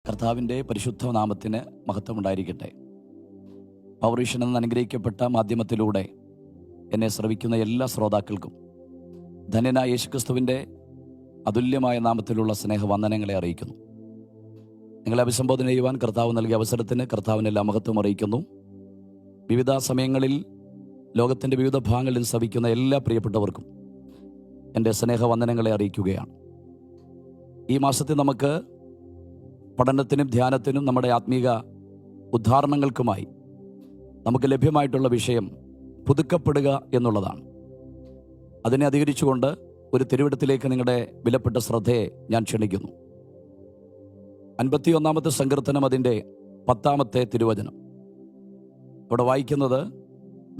കർത്താവിൻ്റെ പരിശുദ്ധ നാമത്തിന് മഹത്വമുണ്ടായിരിക്കട്ടെ. പൗരീഷൻ എന്ന അനുഗ്രഹിക്കപ്പെട്ട മാധ്യമത്തിലൂടെ എന്നെ ശ്രവിക്കുന്ന എല്ലാ ശ്രോതാക്കൾക്കും ധന്യനായ യേശുക്രിസ്തുവിൻ്റെ അതുല്യമായ നാമത്തിലുള്ള സ്നേഹവന്ദനങ്ങളെ അറിയിക്കുന്നു. നിങ്ങളെ അഭിസംബോധന ചെയ്യുവാൻ കർത്താവ് നൽകിയ അവസരത്തിന് കർത്താവിനെല്ലാം മഹത്വം അറിയിക്കുന്നു. വിവിധ സമയങ്ങളിൽ ലോകത്തിൻ്റെ വിവിധ ഭാഗങ്ങളിൽ ശ്രവിക്കുന്ന എല്ലാ പ്രിയപ്പെട്ടവർക്കും എൻ്റെ സ്നേഹവന്ദനങ്ങളെ അറിയിക്കുകയാണ്. ഈ മാസത്തിൽ നമുക്ക് പഠനത്തിനും ധ്യാനത്തിനും നമ്മുടെ ആത്മീക ഉദ്ധാരണങ്ങൾക്കുമായി നമുക്ക് ലഭ്യമായിട്ടുള്ള വിഷയം പുതുക്കപ്പെടുക എന്നുള്ളതാണ്. അതിനെ അധികരിച്ചുകൊണ്ട് ഒരു തിരുവിടത്തിലേക്ക് നിങ്ങളുടെ വിലപ്പെട്ട ശ്രദ്ധയെ ഞാൻ ക്ഷണിക്കുന്നു. 51-ാമത്തെ സങ്കീർത്തനം, അതിൻ്റെ 10-ാമത്തെ തിരുവചനം. അവിടെ വായിക്കുന്നത്,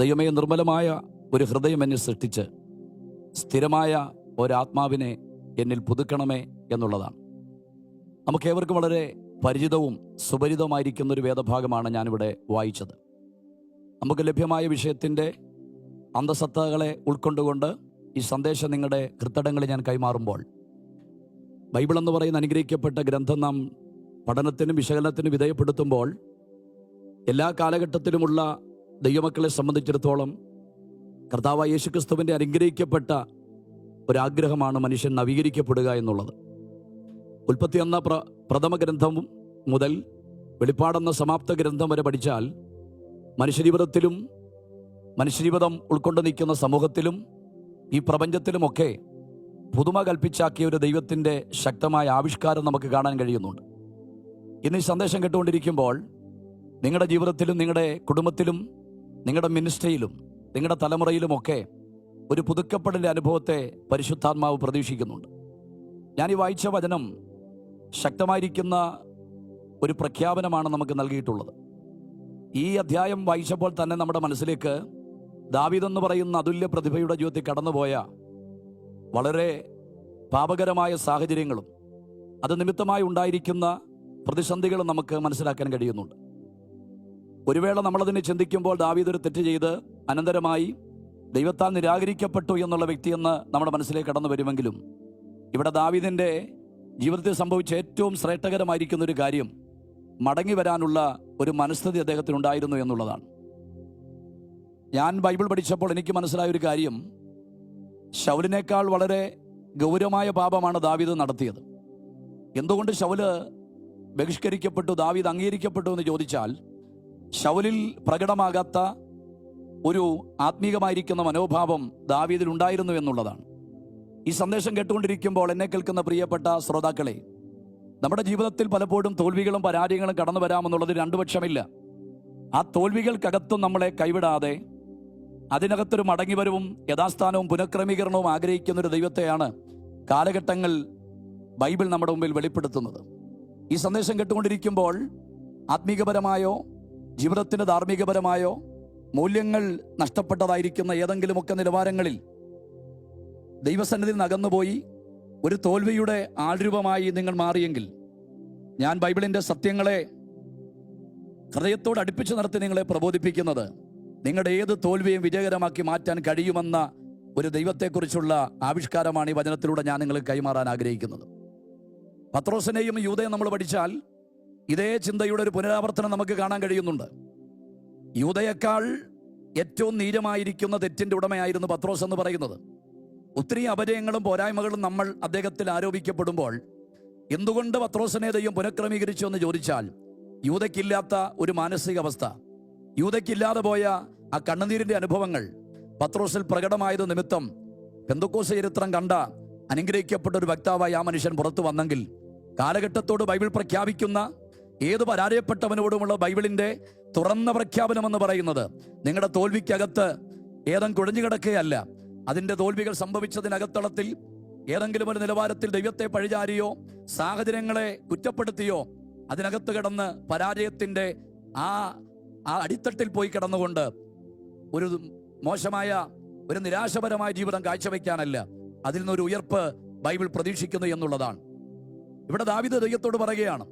ദൈവമേ, നിർമ്മലമായ ഒരു ഹൃദയം എന്നെ സൃഷ്ടിച്ച് സ്ഥിരമായ ഒരാത്മാവിനെ എന്നിൽ പുതുക്കണമേ എന്നുള്ളതാണ്. നമുക്കേവർക്കും വളരെ പരിചിതവും സുപരിതവുമായിരിക്കുന്ന ഒരു വേദഭാഗമാണ് ഞാനിവിടെ വായിച്ചത്. നമുക്ക് ലഭ്യമായ വിഷയത്തിൻ്റെ അന്തസത്തകളെ ഉൾക്കൊണ്ടുകൊണ്ട് ഈ സന്ദേശം നിങ്ങളുടെ ഹൃദയങ്ങളിൽ ഞാൻ കൈമാറുമ്പോൾ, ബൈബിൾ എന്ന് പറയുന്ന അനുഗ്രഹിക്കപ്പെട്ട ഗ്രന്ഥം നാം പഠനത്തിനും വിശകലനത്തിനും വിധേയപ്പെടുത്തുമ്പോൾ എല്ലാ കാലഘട്ടത്തിലുമുള്ള ദൈവമക്കളെ സംബന്ധിച്ചിടത്തോളം കർത്താവായ യേശുക്രിസ്തുവിൻ്റെ അനുഗ്രഹിക്കപ്പെട്ട ഒരാഗ്രഹമാണ് മനുഷ്യൻ നവീകരിക്കപ്പെടുക എന്നുള്ളത്. ഉൽപ്പത്തി എന്ന പ്രഥമ ഗ്രന്ഥം മുതൽ വെളിപ്പാടെന്ന സമാപ്ത ഗ്രന്ഥം വരെ പഠിച്ചാൽ മനുഷ്യജീവിതത്തിലും മനുഷ്യജീവിതം ഉൾക്കൊണ്ട് നിൽക്കുന്ന സമൂഹത്തിലും ഈ പ്രപഞ്ചത്തിലുമൊക്കെ പുതുമ കൽപ്പിച്ചാക്കിയ ഒരു ദൈവത്തിൻ്റെ ശക്തമായ ആവിഷ്കാരം നമുക്ക് കാണാൻ കഴിയുന്നുണ്ട്. ഇന്ന് ഈ സന്ദേശം കേട്ടുകൊണ്ടിരിക്കുമ്പോൾ നിങ്ങളുടെ ജീവിതത്തിലും നിങ്ങളുടെ കുടുംബത്തിലും നിങ്ങളുടെ മിനിസ്ട്രിയിലും നിങ്ങളുടെ തലമുറയിലുമൊക്കെ ഒരു പുതുക്കപ്പെടലിൻ്റെ അനുഭവത്തെ പരിശുദ്ധാത്മാവ് പ്രതീക്ഷിക്കുന്നുണ്ട്. ഞാൻ ഈ വായിച്ച വചനം ശക്തമായിരിക്കുന്ന ഒരു പ്രഖ്യാപനമാണ് നമുക്ക് നൽകിയിട്ടുള്ളത്. ഈ അധ്യായം വായിച്ചപ്പോൾ തന്നെ നമ്മുടെ മനസ്സിലേക്ക് ദാവീദ് എന്ന് പറയുന്ന അതുല്യ പ്രതിഭയുടെ ജീവിതത്തിൽ കടന്നുപോയ വളരെ പാപകരമായ സാഹചര്യങ്ങളും അത് നിമിത്തമായി ഉണ്ടായിരിക്കുന്ന പ്രതിസന്ധികളും നമുക്ക് മനസ്സിലാക്കാൻ കഴിയുന്നുണ്ട്. ഒരു വേള നമ്മളതിനെ ചിന്തിക്കുമ്പോൾ ദാവീദ് ഒരു തെറ്റ് ചെയ്ത് അനന്തരമായി ദൈവത്താൽ നിരാകരിക്കപ്പെട്ടു എന്നുള്ള വ്യക്തിയെന്ന് നമ്മുടെ മനസ്സിലേക്ക് കടന്നു വരുമെങ്കിലും ഇവിടെ ദാവീദിൻ്റെ ജീവിതത്തിൽ സംഭവിച്ച ഏറ്റവും ശ്രേഷ്ഠകരമായിരിക്കുന്ന ഒരു കാര്യം മടങ്ങി വരാനുള്ള ഒരു മനസ്ഥിതി അദ്ദേഹത്തിനുണ്ടായിരുന്നു എന്നുള്ളതാണ്. ഞാൻ ബൈബിൾ പഠിച്ചപ്പോൾ എനിക്ക് മനസ്സിലായ ഒരു കാര്യം, ശൗലിനേക്കാൾ വളരെ ഗൗരവമായ പാപമാണ് ദാവീദ് നടത്തിയത്. എന്തുകൊണ്ട് ശൗല് ബഹിഷ്കരിക്കപ്പെട്ടു, ദാവീദ് അംഗീകരിക്കപ്പെട്ടു എന്ന് ചോദിച്ചാൽ, ശൗലിൽ പ്രകടമാകാത്ത ഒരു ആത്മീകമായിരിക്കുന്ന മനോഭാവം ദാവീദിൽ ഉണ്ടായിരുന്നു എന്നുള്ളതാണ്. ഈ സന്ദേശം കേട്ടുകൊണ്ടിരിക്കുമ്പോൾ എന്നെ കേൾക്കുന്ന പ്രിയപ്പെട്ട ശ്രോതാക്കളെ, നമ്മുടെ ജീവിതത്തിൽ പലപ്പോഴും തോൽവികളും പരാജയങ്ങളും കടന്നു വരാമെന്നുള്ളത് രണ്ടു പക്ഷമില്ല. ആ തോൽവികൾക്കകത്തും നമ്മളെ കൈവിടാതെ അതിനകത്തൊരു മടങ്ങിവരവും യഥാസ്ഥാനവും പുനഃക്രമീകരണവും ആഗ്രഹിക്കുന്ന ഒരു ദൈവത്തെയാണ് കാലഘട്ടങ്ങൾ ബൈബിൾ നമ്മുടെ മുമ്പിൽ വെളിപ്പെടുത്തുന്നത്. ഈ സന്ദേശം കേട്ടുകൊണ്ടിരിക്കുമ്പോൾ ആത്മീകപരമായോ ജീവിതത്തിൻ്റെ ധാർമ്മികപരമായോ മൂല്യങ്ങൾ നഷ്ടപ്പെട്ടതായിരിക്കുന്ന ഏതെങ്കിലുമൊക്കെ നിലവാരങ്ങളിൽ ദൈവസന്നിധിയിൽ നിന്ന് അകന്നുപോയി ഒരു തോൽവിയുടെ ആൾരൂപമായി നിങ്ങൾ മാറിയെങ്കിൽ, ഞാൻ ബൈബിളിൻ്റെ സത്യങ്ങളെ ഹൃദയത്തോട് അടുപ്പിച്ച് നിർത്തി നിങ്ങളെ പ്രബോധിപ്പിക്കുന്നത്, നിങ്ങളുടെ ഏത് തോൽവിയും വിജയകരമാക്കി മാറ്റാൻ കഴിയുമെന്ന ഒരു ദൈവത്തെക്കുറിച്ചുള്ള ആവിഷ്കാരമാണ് ഈ വചനത്തിലൂടെ ഞാൻ നിങ്ങൾക്ക് കൈമാറാൻ ആഗ്രഹിക്കുന്നത്. പത്രോസിനെയും യൂദയും നമ്മൾ പഠിച്ചാൽ ഇതേ ചിന്തയുടെ ഒരു പുനരാവർത്തനം നമുക്ക് കാണാൻ കഴിയുന്നുണ്ട്. യൂദയേക്കാൾ ഏറ്റവും നീചമായിരിക്കുന്ന തെറ്റിൻ്റെ ഉടമയായിരുന്നു പത്രോസ് എന്ന് പറയുന്നത്. ഒത്തിരി അപജയങ്ങളും പോരായ്മകളും നമ്മൾ അദ്ദേഹത്തിൽ ആരോപിക്കപ്പെടുമ്പോൾ എന്തുകൊണ്ട് പത്രോസിനെ ദൈവം പുനഃക്രമീകരിച്ചു എന്ന് ചോദിച്ചാൽ, യൂദയ്ക്കില്ലാത്ത ഒരു മാനസികാവസ്ഥ, യൂദയ്ക്കില്ലാതെ പോയ ആ കണ്ണുനീരിൻ്റെ അനുഭവങ്ങൾ പത്രോസിൽ പ്രകടമായത് നിമിത്തം പെന്തക്കോസ്ത് ചരിത്രം കണ്ട അനുഗ്രഹിക്കപ്പെട്ട ഒരു വക്താവായി ആ മനുഷ്യൻ പുറത്തു വന്നെങ്കിൽ, കാലഘട്ടത്തോട് ബൈബിൾ പ്രഖ്യാപിക്കുന്ന ഏത് പരാജയപ്പെട്ടവനോടുമുള്ള ബൈബിളിൻ്റെ തുറന്ന പ്രഖ്യാപനമെന്ന് പറയുന്നത്, നിങ്ങളുടെ തോൽവിക്കകത്ത് ഏതെങ്കിലും കുഴഞ്ഞു കിടക്കുകയല്ല, അതിൻ്റെ തോൽവികൾ സംഭവിച്ചതിനകത്തളത്തിൽ ഏതെങ്കിലും ഒരു നിലവാരത്തിൽ ദൈവത്തെ പഴിചാരിയോ സാഹചര്യങ്ങളെ കുറ്റപ്പെടുത്തിയോ അതിനകത്ത് കിടന്ന് പരാജയത്തിൻ്റെ ആ അടിത്തട്ടിൽ പോയി കിടന്നുകൊണ്ട് ഒരു മോശമായ ഒരു നിരാശപരമായ ജീവിതം കാഴ്ചവെക്കാനല്ല, അതിൽ നിന്നൊരു ഉയർപ്പ് ബൈബിൾ പ്രതീക്ഷിക്കുന്നു എന്നുള്ളതാണ്. ഇവിടെ ദാവീദ് ദൈവത്തോട് പറയുകയാണ്,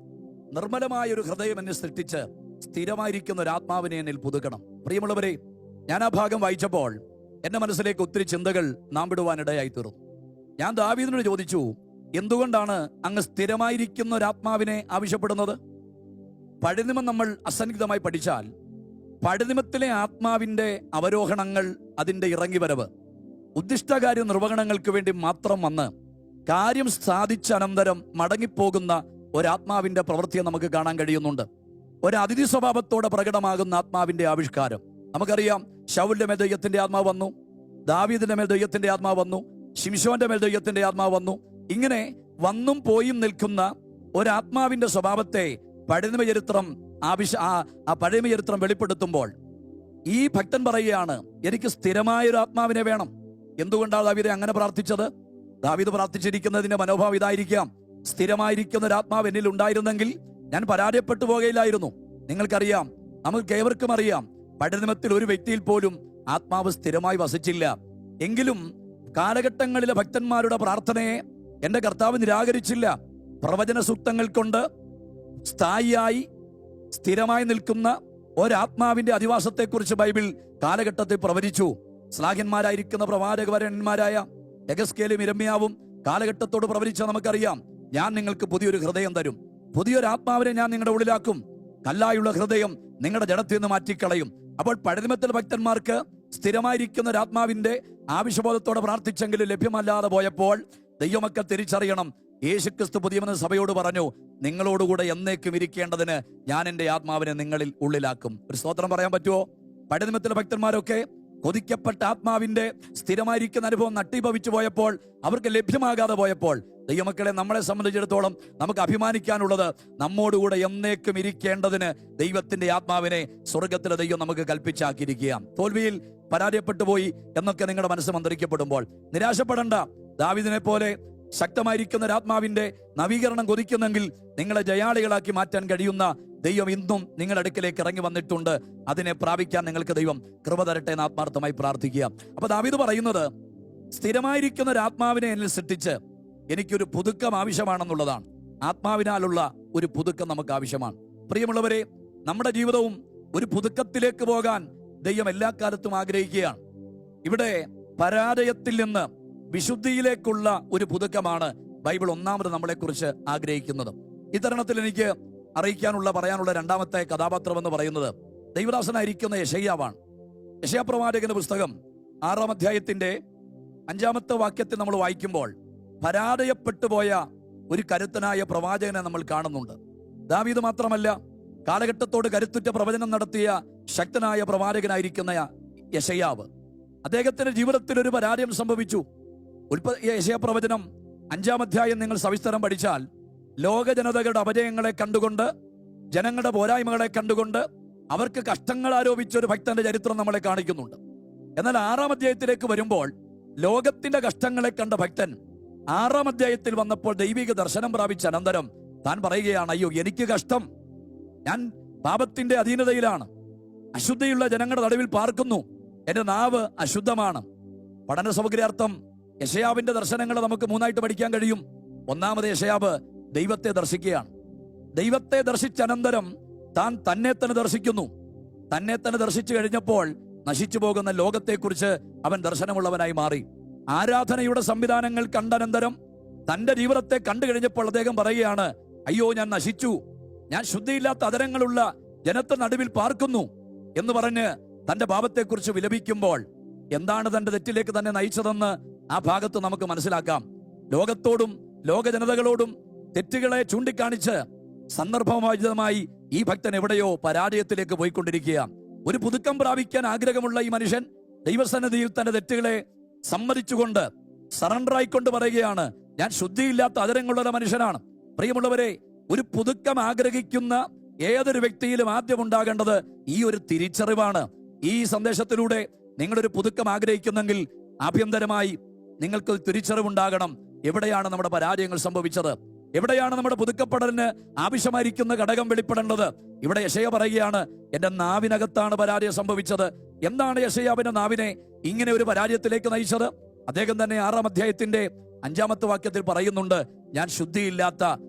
നിർമ്മലമായ ഒരു ഹൃദയം എന്നെ സൃഷ്ടിച്ച് സ്ഥിരമായിരിക്കുന്ന ഒരു ആത്മാവിനെ എന്നിൽ പുതുക്കണം. പ്രിയമുള്ളവരെ, ഞാൻ ആ ഭാഗം വായിച്ചപ്പോൾ എൻ്റെ മനസ്സിലേക്ക് ഒത്തിരി ചിന്തകൾ നാം വിടുവാനിടയായി തീർന്നു. ഞാൻ ദാവീദിനോട് ചോദിച്ചു, എന്തുകൊണ്ടാണ് അങ്ങ് സ്ഥിരമായിരിക്കുന്ന ഒരു ആത്മാവിനെ ആവശ്യപ്പെടുന്നത്? പഴയ നിയമം നമ്മൾ അസന്നിഗ്ധമായി പഠിച്ചാൽ പഴയ നിയമത്തിലെ ആത്മാവിന്റെ അവരോഹണങ്ങൾ, അതിന്റെ ഇറങ്ങിവരവ് ഉദ്ദിഷ്ടകാര്യ നിർവഹണങ്ങൾക്ക് വേണ്ടി മാത്രം വന്ന് കാര്യം സാധിച്ച അനന്തരം മടങ്ങിപ്പോകുന്ന ഒരാത്മാവിന്റെ പ്രവൃത്തിയെ നമുക്ക് കാണാൻ കഴിയുന്നുണ്ട്. ഒരു അതിഥി സ്വഭാവത്തോടെ പ്രകടമാകുന്ന ആത്മാവിന്റെ ആവിഷ്കാരം നമുക്കറിയാം. ശൗലിന്റെ മേൽ ദൈവത്തിന്റെ ആത്മാവ് വന്നു, ദാവീദിന്റെ മേൽ ദൈവത്തിന്റെ ആത്മാവ് വന്നു, ശിംശോന്റെ മേൽ ദൈവത്തിന്റെ ആത്മാവ് വന്നു. ഇങ്ങനെ വന്നും പോയും നിൽക്കുന്ന ഒരാത്മാവിന്റെ സ്വഭാവത്തെ പഴയ ചരിത്രം പഴയ ചരിത്രം വെളിപ്പെടുത്തുമ്പോൾ ഈ ഭക്തൻ പറയുകയാണ്, എനിക്ക് സ്ഥിരമായൊരു ആത്മാവിനെ വേണം. എന്തുകൊണ്ടാണ് ദാവീദ് അങ്ങനെ പ്രാർത്ഥിച്ചത്? ദാവീദ് പ്രാർത്ഥിച്ചിരിക്കുന്നതിന്റെ മനോഭാവം ഇതായിരിക്കാം: സ്ഥിരമായിരിക്കുന്ന ഒരു ആത്മാവ് എന്നിൽ ഉണ്ടായിരുന്നെങ്കിൽ ഞാൻ പരാജയപ്പെട്ടു പോകുകയില്ലായിരുന്നു. നിങ്ങൾക്കറിയാം, നമുക്ക് ഏവർക്കും അറിയാം, പഴയ നിയമത്തിൽ ഒരു വ്യക്തിയിൽ പോലും ആത്മാവ് സ്ഥിരമായി വസിച്ചില്ല. എങ്കിലും കാലഘട്ടങ്ങളിലെ ഭക്തന്മാരുടെ പ്രാർത്ഥനയെ എന്റെ കർത്താവ് നിരാകരിച്ചില്ല. പ്രവചന സൂക്തങ്ങൾ കൊണ്ട് സ്ഥായിയായി സ്ഥിരമായി നിൽക്കുന്ന ഒരാത്മാവിന്റെ അധിവാസത്തെക്കുറിച്ച് ബൈബിൾ കാലഘട്ടത്തിൽ പ്രവചിച്ചു. ശ്ലാഘ്യന്മാരായിരിക്കുന്ന പ്രവാചകവരന്മാരായ യെഹെസ്കേലും യിരെമ്യാവും കാലഘട്ടത്തോട് പ്രവചിച്ച നമുക്കറിയാം, ഞാൻ നിങ്ങൾക്ക് പുതിയൊരു ഹൃദയം തരും, പുതിയൊരു ആത്മാവിനെ ഞാൻ നിങ്ങളുടെ ഉള്ളിലാക്കും, കല്ലായുള്ള ഹൃദയം നിങ്ങളുടെ ജഡത്തിൽ നിന്ന് മാറ്റിക്കളയും. അപ്പോൾ പഴയ നിയമത്തിലെ ഭക്തന്മാർക്ക് സ്ഥിരമായിരിക്കുന്ന ഒരു ആത്മാവിന്റെ ആവശ്യബോധത്തോടെ പ്രാർത്ഥിച്ചെങ്കിലും ലഭ്യമല്ലാതെ പോയപ്പോൾ ദൈവമക്കൾ തിരിച്ചറിയണം, യേശുക്രിസ്തു പുതിയ സഭയോട് പറഞ്ഞു, നിങ്ങളോടുകൂടെ എന്നേക്കും ഇരിക്കേണ്ടതിന് ഞാൻ എൻ്റെ ആത്മാവിനെ നിങ്ങളിൽ ഉള്ളിലാക്കും. ഒരു സ്തോത്രം പറയാൻ പറ്റുമോ? പഴയ നിയമത്തിലെ ഭക്തന്മാരൊക്കെ കൊതിക്കപ്പെട്ട ആത്മാവിന്റെ സ്ഥിരമായിരിക്കുന്ന അനുഭവം നട്ടീഭവിച്ചു പോയപ്പോൾ, അവർക്ക് ലഭ്യമാകാതെ പോയപ്പോൾ, ദൈവമക്കളെ നമ്മളെ സംബന്ധിച്ചിടത്തോളം നമുക്ക് അഭിമാനിക്കാനുള്ളത്, നമ്മോടുകൂടെ എന്നേക്കും ഇരിക്കേണ്ടതിന് ദൈവത്തിന്റെ ആത്മാവിനെ സ്വർഗത്തിലെ ദൈവം നമുക്ക് കൽപ്പിച്ചാക്കിയിരിക്കുകയാണ്. തോൽവിയിൽ പരാജയപ്പെട്ടു പോയി എന്നൊക്കെ നിങ്ങളുടെ മനസ്സ് മന്ത്രിക്കപ്പെടുമ്പോൾ നിരാശപ്പെടേണ്ട. ദാവീദിനെ പോലെ ശക്തമായിരിക്കുന്ന ഒരു ആത്മാവിന്റെ നവീകരണം കൊതിക്കുന്നെങ്കിൽ നിങ്ങളെ ജയാളികളാക്കി മാറ്റാൻ കഴിയുന്ന ദൈവം ഇന്നും നിങ്ങളുടെ അടുക്കിലേക്ക് ഇറങ്ങി വന്നിട്ടുണ്ട്. അതിനെ പ്രാപിക്കാൻ നിങ്ങൾക്ക് ദൈവം കൃപ തരട്ടെ എന്ന് ആത്മാർത്ഥമായി പ്രാർത്ഥിക്കുക. അപ്പൊ ദാവീദ് പറയുന്നത്, സ്ഥിരമായിരിക്കുന്ന ഒരു ആത്മാവിനെ എന്നിൽ സൃഷ്ടിച്ച് എനിക്കൊരു പുതുക്കം ആവശ്യമാണെന്നുള്ളതാണ്. ആത്മാവിനാലുള്ള ഒരു പുതുക്കം നമുക്ക് ആവശ്യമാണ്. പ്രിയമുള്ളവരെ, നമ്മുടെ ജീവിതവും ഒരു പുതുക്കത്തിലേക്ക് പോകാൻ ദൈവം എല്ലാ കാലത്തും ആഗ്രഹിക്കുകയാണ്. ഇവിടെ പരാജയത്തിൽ നിന്ന് വിശുദ്ധിയിലേക്കുള്ള ഒരു പുതുക്കമാണ് ബൈബിൾ ഒന്നാമത് നമ്മളെക്കുറിച്ച് ആഗ്രഹിക്കുന്നത്. ഇത്തരണത്തിൽ എനിക്ക് പറയാനുള്ള രണ്ടാമത്തെ കഥാപാത്രം എന്ന് പറയുന്നത് ദൈവദാസനായിരിക്കുന്ന യെശയ്യാവാണ്. യെശയ്യാ പ്രവാചകന്റെ പുസ്തകം 6-ാം അധ്യായത്തിന്റെ 5-ാമത്തെ വാക്യത്തിൽ നമ്മൾ വായിക്കുമ്പോൾ പരാജയപ്പെട്ടു പോയ ഒരു കരുത്തനായ പ്രവാചകനെ നമ്മൾ കാണുന്നുണ്ട്. ദാവീദ് മാത്രമല്ല, കാലഘട്ടത്തോട് കരുത്തുറ്റ പ്രവചനം നടത്തിയ ശക്തനായ പ്രവാചകനായിരിക്കുന്ന യെശയ്യാവ്, അദ്ദേഹത്തിന്റെ ജീവിതത്തിൽ ഒരു പരാജയം സംഭവിച്ചു. യെശയ്യാ പ്രവചനം 5-ാം അധ്യായം നിങ്ങൾ സവിസ്തരം പഠിച്ചാൽ ലോക ജനതകളുടെ അപജയങ്ങളെ കണ്ടുകൊണ്ട്, ജനങ്ങളുടെ പോരായ്മകളെ കണ്ടുകൊണ്ട് അവർക്ക് കഷ്ടങ്ങൾ ആരോപിച്ച ഒരു ഭക്തന്റെ ചരിത്രം നമ്മളെ കാണിക്കുന്നുണ്ട്. എന്നാൽ 6-ാം അധ്യായത്തിലേക്ക് വരുമ്പോൾ ലോകത്തിന്റെ കഷ്ടങ്ങളെ കണ്ട ഭക്തൻ 6-ാം അധ്യായത്തിൽ വന്നപ്പോൾ ദൈവിക ദർശനം പ്രാപിച്ച അനന്തരം താൻ പറയുകയാണ്, അയ്യോ എനിക്ക് കഷ്ടം, ഞാൻ പാപത്തിന്റെ അധീനതയിലാണ്, അശുദ്ധിയുള്ള ജനങ്ങളുടെ നടുവിൽ പാർക്കുന്നു, എന്റെ നാവ് അശുദ്ധമാണ്. പഠന സൗകര്യാർത്ഥം യെശയ്യാവിന്റെ ദർശനങ്ങൾ നമുക്ക് 3ആയിട്ട് പഠിക്കാൻ കഴിയും. ഒന്നാമത് യെശയ്യാവ് ദൈവത്തെ ദർശിക്കുകയാണ്. ദൈവത്തെ ദർശിച്ച അനന്തരം താൻ തന്നെ തന്നെ ദർശിക്കുന്നു. തന്നെ തന്നെ ദർശിച്ചു കഴിഞ്ഞപ്പോൾ നശിച്ചു പോകുന്ന ലോകത്തെക്കുറിച്ച് അവൻ ദർശനമുള്ളവനായി മാറി. ആരാധനയുടെ സംവിധാനങ്ങൾ കണ്ടനന്തരം തന്റെ ജീവിതത്തെ കണ്ടു കഴിഞ്ഞപ്പോൾ അദ്ദേഹം പറയുകയാണ്, അയ്യോ ഞാൻ നശിച്ചു, ഞാൻ ശുദ്ധിയില്ലാത്ത അധരങ്ങളുള്ള ജനത്തെ നടുവിൽ പാർക്കുന്നു എന്ന് പറഞ്ഞ് തന്റെ പാപത്തെക്കുറിച്ച് വിലപിക്കുമ്പോൾ എന്താണ് തന്റെ തെറ്റിലേക്ക് തന്നെ നയിച്ചതെന്ന് ആ ഭാഗത്ത് നമുക്ക് മനസ്സിലാക്കാം. ലോകത്തോടും ലോക ജനതകളോടും തെറ്റുകളെ ചൂണ്ടിക്കാണിച്ച് സന്ദർഭോചിതമായി ഈ ഭക്തൻ എവിടെയോ പരാജയത്തിലേക്ക് പോയിക്കൊണ്ടിരിക്കുക. ഒരു പുതുക്കം പ്രാപിക്കാൻ ആഗ്രഹമുള്ള ഈ മനുഷ്യൻ ദൈവസന്നിധിയിൽ തന്റെ തെറ്റുകളെ സമ്മതിച്ചുകൊണ്ട് സറണ്ടറായിക്കൊണ്ട് പറയുകയാണ്, ഞാൻ ശുദ്ധിയില്ലാത്ത അധരങ്ങളുള്ള മനുഷ്യനാണ്. പ്രിയമുള്ളവരെ, ഒരു പുതുക്കം ആഗ്രഹിക്കുന്ന ഏതൊരു വ്യക്തിയിലും ആദ്യം ഉണ്ടാകേണ്ടത് ഈ ഒരു തിരിച്ചറിവാണ്. ഈ സന്ദേശത്തിലൂടെ നിങ്ങളൊരു പുതുക്കം ആഗ്രഹിക്കുന്നെങ്കിൽ ആഭ്യന്തരമായി നിങ്ങൾക്ക് തിരിച്ചറിവുണ്ടാകണം. എവിടെയാണ് നമ്മുടെ പരാജയങ്ങൾ സംഭവിച്ചത്? എവിടെയാണ് നമ്മുടെ പുതുക്കപ്പെടലിന് ആവശ്യമായിരിക്കുന്ന ഘടകം വെളിപ്പെടേണ്ടത്? ഇവിടെ യെശയ്യാ പറയുകയാണ്, എന്റെ നാവിനകത്താണ് പരാജയം സംഭവിച്ചത്. എന്താണ് യെശയ്യാവിന്റെ നാവിനെ ഇങ്ങനെ ഒരു പരാജയത്തിലേക്ക് നയിച്ചത്? അദ്ദേഹം തന്നെ 6-ാം അധ്യായത്തിന്റെ 5-ാമത്തെ വാക്യത്തിൽ പറയുന്നുണ്ട്, ഞാൻ ശുദ്ധിയില്ലാത്ത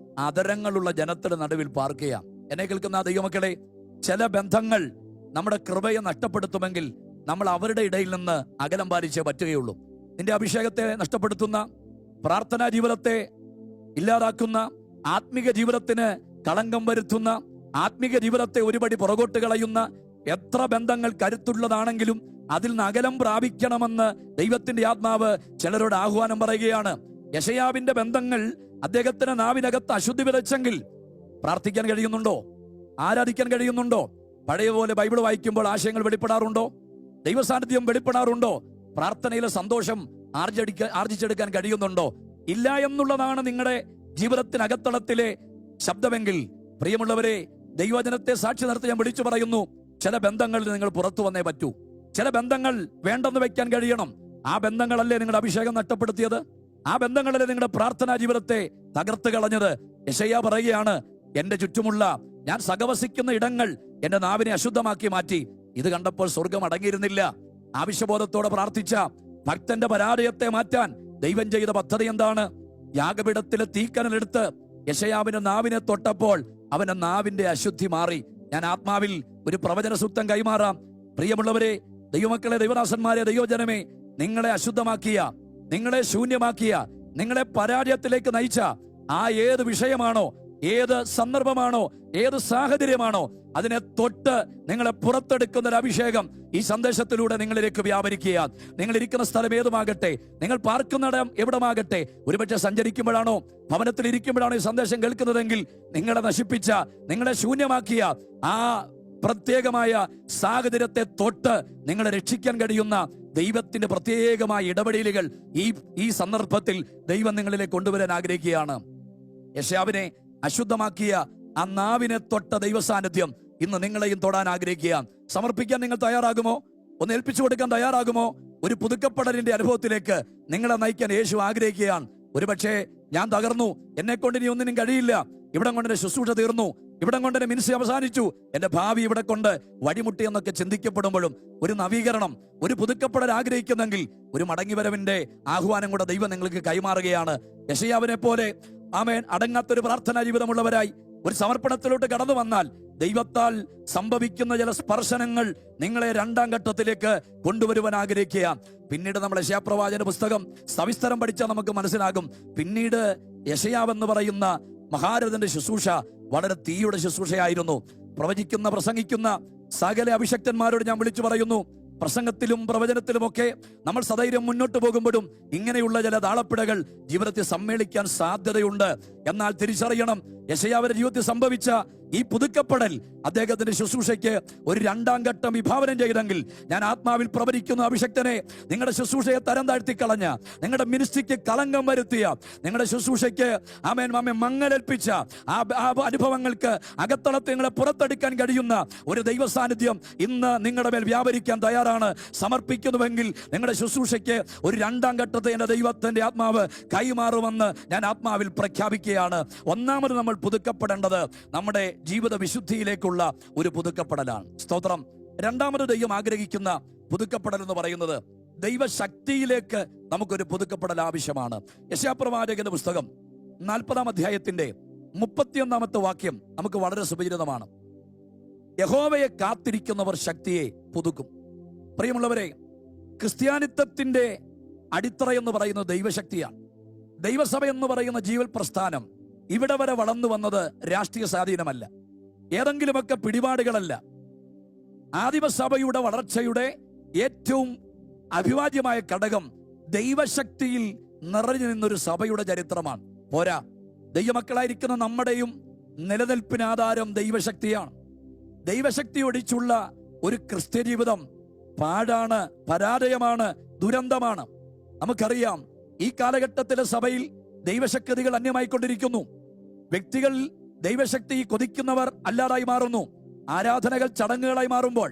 അധരങ്ങളുള്ള ജനത്തിന്റെ നടുവിൽ പാർക്കുക. എന്നെ കേൾക്കുന്ന ദൈവമക്കളെ, ചില ബന്ധങ്ങൾ നമ്മുടെ കൃപയെ നഷ്ടപ്പെടുത്തുമെങ്കിൽ നമ്മൾ അവരുടെ ഇടയിൽ നിന്ന് അകലം പാലിച്ചേ പറ്റുകയുള്ളൂ. നിന്റെ അഭിഷേകത്തെ നഷ്ടപ്പെടുത്തുന്ന, പ്രാർത്ഥനാ ജീവിതത്തെ ഇല്ലാതാക്കുന്ന, ആത്മീക ജീവിതത്തിന് കളങ്കം വരുത്തുന്ന, ആത്മീക ജീവിതത്തെ ഒരുപടി പുറകോട്ട് കളയുന്ന എത്ര ബന്ധങ്ങൾ കരുത്തുള്ളതാണെങ്കിലും അതിൽ നിന്ന് അകലം പ്രാപിക്കണമെന്ന് ദൈവത്തിന്റെ ആത്മാവ് ചിലരോട് ആഹ്വാനം പറയുകയാണ്. യെശയ്യാവിന്റെ ബന്ധങ്ങൾ അദ്ദേഹത്തിന് നാവിനകത്ത് അശുദ്ധി വിതച്ചെങ്കിൽ പ്രാർത്ഥിക്കാൻ കഴിയുന്നുണ്ടോ? ആരാധിക്കാൻ കഴിയുന്നുണ്ടോ? പഴയ പോലെ ബൈബിൾ വായിക്കുമ്പോൾ ആശയങ്ങൾ വെളിപ്പെടാറുണ്ടോ? ദൈവസാന്നിധ്യം വെളിപ്പെടാറുണ്ടോ? പ്രാർത്ഥനയിലെ സന്തോഷം ആർജിച്ചെടുക്കാൻ കഴിയുന്നുണ്ടോ? ഇല്ല എന്നുള്ളതാണ് നിങ്ങളുടെ ജീവിതത്തിനകത്തളത്തിലെ ശബ്ദമെങ്കിൽ, പ്രിയമുള്ളവരെ, ദൈവവചനത്തെ സാക്ഷി നിർത്തി ഞാൻ വിളിച്ചു പറയുന്നു, ചില ബന്ധങ്ങളിൽ നിങ്ങൾ പുറത്തു വന്നേ പറ്റൂ. ചില ബന്ധങ്ങൾ വേണ്ടെന്ന് വെക്കാൻ കഴിയണം. ആ ബന്ധങ്ങളല്ലേ നിങ്ങളുടെ അഭിഷേകം നഷ്ടപ്പെടുത്തിയത്? ആ ബന്ധങ്ങളല്ലേ നിങ്ങളുടെ പ്രാർത്ഥനാ ജീവിതത്തെ തകർത്ത് കളഞ്ഞത്? യെശയ്യാ പറയുകയാണ്, എന്റെ ചുറ്റുമുള്ള ഞാൻ സഹവസിക്കുന്ന ഇടങ്ങൾ എന്റെ നാവിനെ അശുദ്ധമാക്കി മാറ്റി. ഇത് കണ്ടപ്പോൾ സ്വർഗം അടങ്ങിയിരുന്നില്ല. ആവശ്യബോധത്തോടെ പ്രാർത്ഥിച്ച ഭക്തന്റെ പരാജയത്തെ മാറ്റാൻ ദൈവം ചെയ്ത പദ്ധതി എന്താണ്? യാഗപീഠത്തിലെ തീക്കനലെടുത്ത് യെശയ്യാവിന്റെ നാവിനെ തൊട്ടപ്പോൾ അവന്റെ നാവിന്റെ അശുദ്ധി മാറി. ഞാൻ ആത്മാവിൽ ഒരു പ്രവചന സൂക്തം കൈമാറാം. പ്രിയമുള്ളവരെ, ദൈവമക്കളെ, ദൈവദാസന്മാരെ, ദൈവജനമേ, നിങ്ങളെ അശുദ്ധമാക്കിയ, നിങ്ങളെ ശൂന്യമാക്കിയ, നിങ്ങളെ പരാജയത്തിലേക്ക് നയിച്ച ആ ഏത് വിഷയമാണോ, ഏത് സന്ദർഭമാണോ, ഏത് സാഹചര്യമാണോ, അതിനെ തൊട്ട് നിങ്ങളെ പുറത്തെടുക്കുന്ന ഒരു അഭിഷേകം ഈ സന്ദേശത്തിലൂടെ നിങ്ങളിലേക്ക് വ്യാപരിക്കുക. നിങ്ങൾ ഇരിക്കുന്ന സ്ഥലം ഏതുമാകട്ടെ, നിങ്ങൾ പാർക്കുന്നിടം എവിടമാകട്ടെ, ഒരുപക്ഷെ സഞ്ചരിക്കുമ്പോഴാണോ, ഭവനത്തിൽ ഇരിക്കുമ്പോഴാണോ ഈ സന്ദേശം കേൾക്കുന്നതെങ്കിൽ, നിങ്ങളെ നശിപ്പിച്ച, നിങ്ങളെ ശൂന്യമാക്കിയ ആ പ്രത്യേകമായ സാഹചര്യത്തെ തൊട്ട് നിങ്ങളെ രക്ഷിക്കാൻ കഴിയുന്ന ദൈവത്തിന്റെ പ്രത്യേകമായ ഇടപെടലുകൾ ഈ സന്ദർഭത്തിൽ ദൈവം നിങ്ങളിലേക്ക് കൊണ്ടുവരാൻ ആഗ്രഹിക്കുകയാണ്. യെശയ്യാവിനെ അശുദ്ധമാക്കിയ ആ നാവിനെ തൊട്ട ദൈവസാന്നിധ്യം ഇന്ന് നിങ്ങളെയും തൊടാൻ ആഗ്രഹിക്കുക. സമർപ്പിക്കാൻ നിങ്ങൾ തയ്യാറാകുമോ? ഒന്ന് ഏൽപ്പിച്ചു കൊടുക്കാൻ തയ്യാറാകുമോ? ഒരു പുതുക്കപ്പെടലിന്റെ അനുഭവത്തിലേക്ക് നിങ്ങളെ നയിക്കാൻ യേശു ആഗ്രഹിക്കുകയാണ്. ഒരുപക്ഷെ ഞാൻ തകർന്നു, എന്നെ കൊണ്ട് ഇനി ഒന്നിനും കഴിയില്ല, ഇവിടം കൊണ്ട് എന്റെ ശുശ്രൂഷ തീർന്നു, ഇവിടം കൊണ്ട് എന്റെ മിനിസ്ട്രി അവസാനിച്ചു, എന്റെ ഭാവി ഇവിടെ കൊണ്ട് വഴിമുട്ടി എന്നൊക്കെ ചിന്തിക്കപ്പെടുമ്പോഴും ഒരു നവീകരണം, ഒരു പുതുക്കപ്പെടൽ ആഗ്രഹിക്കുന്നെങ്കിൽ ഒരു മടങ്ങിവരവിന്റെ ആഹ്വാനം കൂടെ ദൈവം നിങ്ങൾക്ക് കൈമാറുകയാണ്. യെശയ്യാവിനെ പോലെ ആമേൻ അടങ്ങാത്തൊരു പ്രാർത്ഥനാ ജീവിതമുള്ളവരായി ഒരു സമർപ്പണത്തിലോട്ട് കടന്നു വന്നാൽ ദൈവത്താൽ സംഭവിക്കുന്ന ചില സ്പർശനങ്ങൾ നിങ്ങളെ രണ്ടാം ഘട്ടത്തിലേക്ക് കൊണ്ടുവരുവാൻ ആഗ്രഹിക്കുക. പിന്നീട് നമ്മൾ യെശയ്യാപ്രവാചകന്റെ പുസ്തകം സവിസ്തരം പഠിച്ചാൽ നമുക്ക് മനസ്സിലാകും. പിന്നീട് യെശയ്യാവെന്ന് പറയുന്ന മഹാരഥന്റെ ശുശ്രൂഷ വളരെ തീയുടെ ശുശ്രൂഷയായിരുന്നു. പ്രവചിക്കുന്ന, പ്രസംഗിക്കുന്ന സകല അഭിഷക്തന്മാരോട് ഞാൻ വിളിച്ചു പറയുന്നു, പ്രസംഗത്തിലും പ്രവചനത്തിലുമൊക്കെ നമ്മൾ സധൈര്യം മുന്നോട്ട് പോകുമ്പോഴും ഇങ്ങനെയുള്ള ചില താളപ്പിഴകൾ ജീവിതത്തിൽ സമ്മേളിക്കാൻ സാധ്യതയുണ്ട്. എന്നാൽ തിരിച്ചറിയണം, യെശയ്യാവിന്റെ ജീവിതത്തിൽ സംഭവിച്ച ഈ പുതുക്കപ്പെടൽ അദ്ദേഹത്തിന്റെ ശുശ്രൂഷയ്ക്ക് ഒരു രണ്ടാം ഘട്ടം വിഭാവനം ചെയ്തെങ്കിൽ, ഞാൻ ആത്മാവിൽ പ്രവചിക്കുന്ന അഭിഷക്തനെ, നിങ്ങളുടെ ശുശ്രൂഷയെ തരം താഴ്ത്തിക്കളഞ്ഞ, നിങ്ങളുടെ മിനിസ്ട്രിക്ക് കളങ്കം വരുത്തിയ, നിങ്ങളുടെ ശുശ്രൂഷയ്ക്ക് മങ്ങലേൽപ്പിച്ച ആ അനുഭവങ്ങൾക്ക് അകത്തളത്തെ നിങ്ങളെ പുറത്തെടുക്കാൻ കഴിയുന്ന ഒരു ദൈവ സാന്നിധ്യം ഇന്ന് നിങ്ങളുടെ മേൽ വ്യാപരിക്കാൻ തയ്യാറാണ്. സമർപ്പിക്കുന്നുവെങ്കിൽ നിങ്ങളുടെ ശുശ്രൂഷയ്ക്ക് ഒരു രണ്ടാം ഘട്ടത്തെ എന്റെ ദൈവത്തിന്റെ ആത്മാവ് കൈമാറുമെന്ന് ഞാൻ ആത്മാവിൽ പ്രഖ്യാപിക്കുകയാണ്. ഒന്നാമത് നമ്മൾ പുതുക്കപ്പെടേണ്ടത് നമ്മുടെ ജീവിത വിശുദ്ധിയിലേക്കുള്ള ഒരു പുതുക്കപ്പെടലാണ്. സ്തോത്രം. രണ്ടാമത് ദൈവം ആഗ്രഹിക്കുന്ന പുതുക്കപ്പെടൽ എന്ന് പറയുന്നത് ദൈവശക്തിയിലേക്ക് നമുക്കൊരു പുതുക്കപ്പെടൽ ആവശ്യമാണ്. യെശയ്യാപ്രവാചകന്റെ പുസ്തകം 40-ാം അധ്യായത്തിന്റെ 31-ാമത്തെ വാക്യം നമുക്ക് വളരെ സുപരിചിതമാണ്. യഹോവയെ കാത്തിരിക്കുന്നവർ ശക്തിയെ പുതുക്കും. പ്രിയമുള്ളവരെ, ക്രിസ്ത്യാനിത്വത്തിന്റെ അടിത്തറ എന്ന് പറയുന്നത് ദൈവശക്തിയാണ്. ദൈവസഭ എന്ന് പറയുന്ന ജീവൽ പ്രസ്ഥാനം ഇവിടെ വരെ വളർന്നു വന്നത് രാഷ്ട്രീയ സ്വാധീനമല്ല, ഏതെങ്കിലുമൊക്കെ പിടിപാടുകളല്ല. ആദിമസഭയുടെ വളർച്ചയുടെ ഏറ്റവും അഭിവാജ്യമായ ഘടകം ദൈവശക്തിയിൽ നിറഞ്ഞു നിന്നൊരു സഭയുടെ ചരിത്രമാണ്. പോരാ, ദൈവമക്കളായിരിക്കുന്ന നമ്മുടെയും നിലനിൽപ്പിന് ആധാരം ദൈവശക്തിയാണ്. ദൈവശക്തി ഒടിച്ചുള്ള ഒരു ക്രിസ്ത്യ ജീവിതം പാഴാണ്, പരാജയമാണ്, ദുരന്തമാണ്. നമുക്കറിയാം, ഈ കാലഘട്ടത്തിലെ സഭയിൽ ദൈവശക്തികൾ അന്യമായിക്കൊണ്ടിരിക്കുന്നു. വ്യക്തികൾ ദൈവശക്തി കൊതിക്കുന്നവർ അല്ലാതായി മാറുന്നു. ആരാധനകൾ ചടങ്ങുകളായി മാറുമ്പോൾ,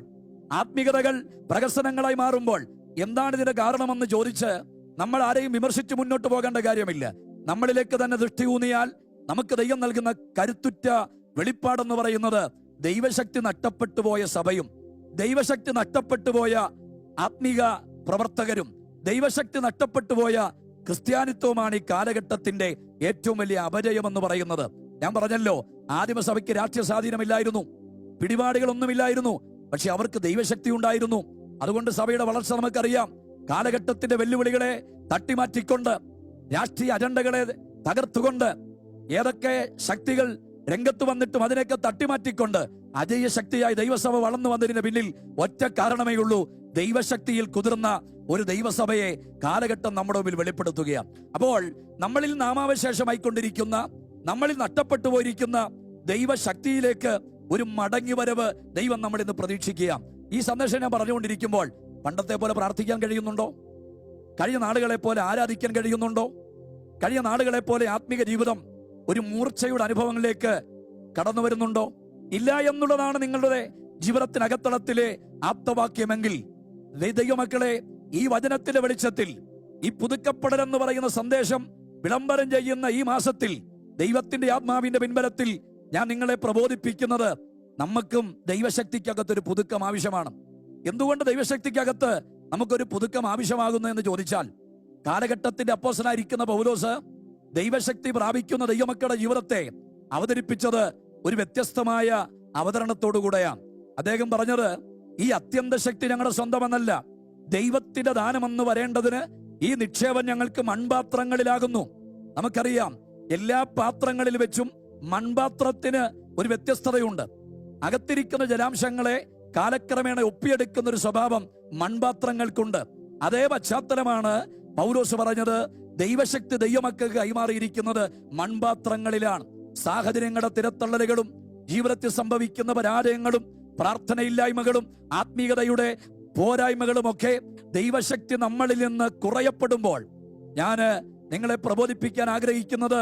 ആത്മീയതകൾ പ്രഹസനങ്ങളായി മാറുമ്പോൾ എന്താണ് ഇതിന്റെ കാരണമെന്ന് ചോദിച്ച് നമ്മൾ ആരെയും വിമർശിച്ച് മുന്നോട്ട് പോകേണ്ട കാര്യമില്ല. നമ്മളിലേക്ക് തന്നെ ദൃഷ്ടി ഊന്നിയാൽ നമുക്ക് ദൈവം നൽകുന്ന കരുത്തുറ്റ വെളിപ്പാടെന്ന് പറയുന്നത് ദൈവശക്തി നഷ്ടപ്പെട്ടു പോയ സഭയും, ദൈവശക്തി നഷ്ടപ്പെട്ടു പോയ ആത്മീക പ്രവർത്തകരും, ദൈവശക്തി നഷ്ടപ്പെട്ടു പോയ ക്രിസ്ത്യാനിത്വമാണ് ഈ കാലഘട്ടത്തിന്റെ ഏറ്റവും വലിയ അപജയം എന്ന് പറയുന്നത്. ഞാൻ പറഞ്ഞല്ലോ, ആദിമസഭയ്ക്ക് രാഷ്ട്രീയ സ്വാധീനമില്ലായിരുന്നു, പിടിപാടുകളൊന്നുമില്ലായിരുന്നു, പക്ഷെ അവർക്ക് ദൈവശക്തി ഉണ്ടായിരുന്നു. അതുകൊണ്ട് സഭയുടെ വളർച്ച നമുക്കറിയാം. കാലഘട്ടത്തിന്റെ വെല്ലുവിളികളെ തട്ടിമാറ്റിക്കൊണ്ട്, രാഷ്ട്രീയ അജണ്ടകളെ തകർത്തുകൊണ്ട്, ഏതൊക്കെ ശക്തികൾ രംഗത്ത് വന്നിട്ടും അതിനെയൊക്കെ തട്ടിമാറ്റിക്കൊണ്ട് അജയ്യ ശക്തിയായി ദൈവസഭ വളർന്നു വന്നതിന് പിന്നിൽ ഒറ്റ കാരണമേ ഉള്ളൂ. ദൈവശക്തിയിൽ കുതിർന്ന ഒരു ദൈവസഭയെ കാലഘട്ടം നമ്മുടെ മുമ്പിൽ വെളിപ്പെടുത്തുകയാണ്. അപ്പോൾ നമ്മളിൽ നാമാവശേഷമായിക്കൊണ്ടിരിക്കുന്ന, നമ്മളിൽ നഷ്ടപ്പെട്ടു പോയിരിക്കുന്ന ദൈവശക്തിയിലേക്ക് ഒരു മടങ്ങി വരവ് ദൈവം നമ്മൾ ഇന്ന് പ്രതീക്ഷിക്കുക. ഈ സന്ദേശം ഞാൻ പറഞ്ഞുകൊണ്ടിരിക്കുമ്പോൾ പണ്ടത്തെ പോലെ പ്രാർത്ഥിക്കാൻ കഴിയുന്നുണ്ടോ? കഴിഞ്ഞ നാളുകളെ പോലെ ആരാധിക്കാൻ കഴിയുന്നുണ്ടോ? കഴിഞ്ഞ നാളുകളെ പോലെ ആത്മീക ജീവിതം ഒരു മൂർച്ചയുടെ അനുഭവങ്ങളിലേക്ക് കടന്നു വരുന്നുണ്ടോ? ഇല്ല എന്നുള്ളതാണ് നിങ്ങളുടെ ജീവിതത്തിനകത്തളത്തിലെ ആപ്തവാക്യമെങ്കിൽ ദൈവമക്കളെ, ഈ വചനത്തിന്റെ വെളിച്ചത്തിൽ, ഈ പുതുക്കപ്പെടൽ എന്ന് പറയുന്ന സന്ദേശം വിളംബരം ചെയ്യുന്ന ഈ മാസത്തിൽ ദൈവത്തിന്റെ ആത്മാവിന്റെ പിൻബലത്തിൽ ഞാൻ നിങ്ങളെ പ്രബോധിപ്പിക്കുന്നത്, നമുക്കും ദൈവശക്തിക്കകത്തൊരു പുതുക്കം ആവശ്യമാണ്. എന്തുകൊണ്ട് ദൈവശക്തിക്കകത്ത് നമുക്കൊരു പുതുക്കം ആവശ്യമാകുന്നു എന്ന് ചോദിച്ചാൽ, കാലഘട്ടത്തിന്റെ അപ്പോസ്തലനായിരിക്കുന്ന പൗലോസ് ദൈവശക്തി പ്രാപിക്കുന്ന ദൈവമക്കളുടെ ജീവിതത്തെ അവതരിപ്പിച്ചത് ഒരു വ്യത്യസ്തമായ അവതരണത്തോടുകൂടെയാണ്. അദ്ദേഹം പറഞ്ഞത്, ഈ അത്യന്ത ശക്തി ഞങ്ങളുടെ സ്വന്തമെന്നല്ല, ദൈവത്തിന്റെ ദാനമെന്ന് വരേണ്ടതിന് ഈ നിക്ഷേപം ഞങ്ങൾക്ക് മൺപാത്രങ്ങളിലാകുന്നു. നമുക്കറിയാം, എല്ലാ പാത്രങ്ങളിൽ വെച്ചും മൺപാത്രത്തിന് ഒരു വ്യത്യസ്തതയുണ്ട്. അകത്തിരിക്കുന്ന ജലാംശങ്ങളെ കാലക്രമേണ ഒപ്പിയെടുക്കുന്ന ഒരു സ്വഭാവം മൺപാത്രങ്ങൾക്കുണ്ട്. അതേ പശ്ചാത്തലമാണ് പൗലോസ് പറഞ്ഞത്, ദൈവശക്തി ദൈവമക്കൾക്ക് കൈമാറിയിരിക്കുന്നത് മൺപാത്രങ്ങളിലാണ്. സാഹചര്യങ്ങളുടെ തിരത്തള്ളലുകളും ജീവിതത്തിൽ സംഭവിക്കുന്ന പരാജയങ്ങളും പ്രാർത്ഥനയില്ലായ്മകളും ആത്മീയതയുടെ പോരായ്മകളും ഒക്കെ ദൈവശക്തി നമ്മളിൽ നിന്ന് കുറയപ്പെടുമ്പോൾ, ഞാൻ നിങ്ങളെ പ്രബോധിപ്പിക്കാൻ ആഗ്രഹിക്കുന്നത്,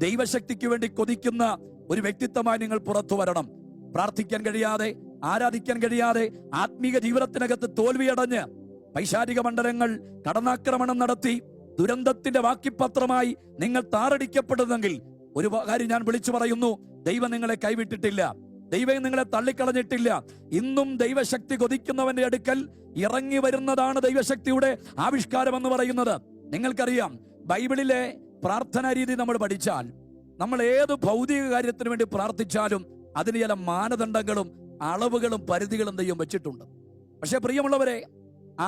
ദൈവശക്തിക്ക് വേണ്ടി കൊതിക്കുന്ന ഒരു വ്യക്തിത്വമായി നിങ്ങൾ പുറത്തു വരണം. പ്രാർത്ഥിക്കാൻ കഴിയാതെ, ആരാധിക്കാൻ കഴിയാതെ, ആത്മീക ജീവിതത്തിനകത്ത് തോൽവിയടഞ്ഞ് പൈശാചിക മണ്ഡലങ്ങൾ കടന്നാക്രമണം നടത്തി ദുരന്തത്തിന്റെ വാക്കിപത്രമായി നിങ്ങൾ താറടിക്കപ്പെടുന്നെങ്കിൽ ഒരു കാര്യം ഞാൻ വിളിച്ചു പറയുന്നു, ദൈവം നിങ്ങളെ കൈവിട്ടിട്ടില്ല, ദൈവം നിങ്ങളെ തള്ളിക്കളഞ്ഞിട്ടില്ല. ഇന്നും ദൈവശക്തി കൊതിക്കുന്നവന്റെ അടുക്കൽ ഇറങ്ങി വരുന്നതാണ് ദൈവശക്തിയുടെ ആവിഷ്കാരം എന്ന് പറയുന്നത്. നിങ്ങൾക്കറിയാം, ബൈബിളിലെ പ്രാർത്ഥനാ രീതി നമ്മൾ പഠിച്ചാൽ, നമ്മൾ ഏത് ഭൗതിക കാര്യത്തിന് വേണ്ടി പ്രാർത്ഥിച്ചാലും അതിന് ചില മാനദണ്ഡങ്ങളും അളവുകളും പരിധികളും ദൈവം വെച്ചിട്ടുണ്ട്. പക്ഷെ പ്രിയമുള്ളവരെ,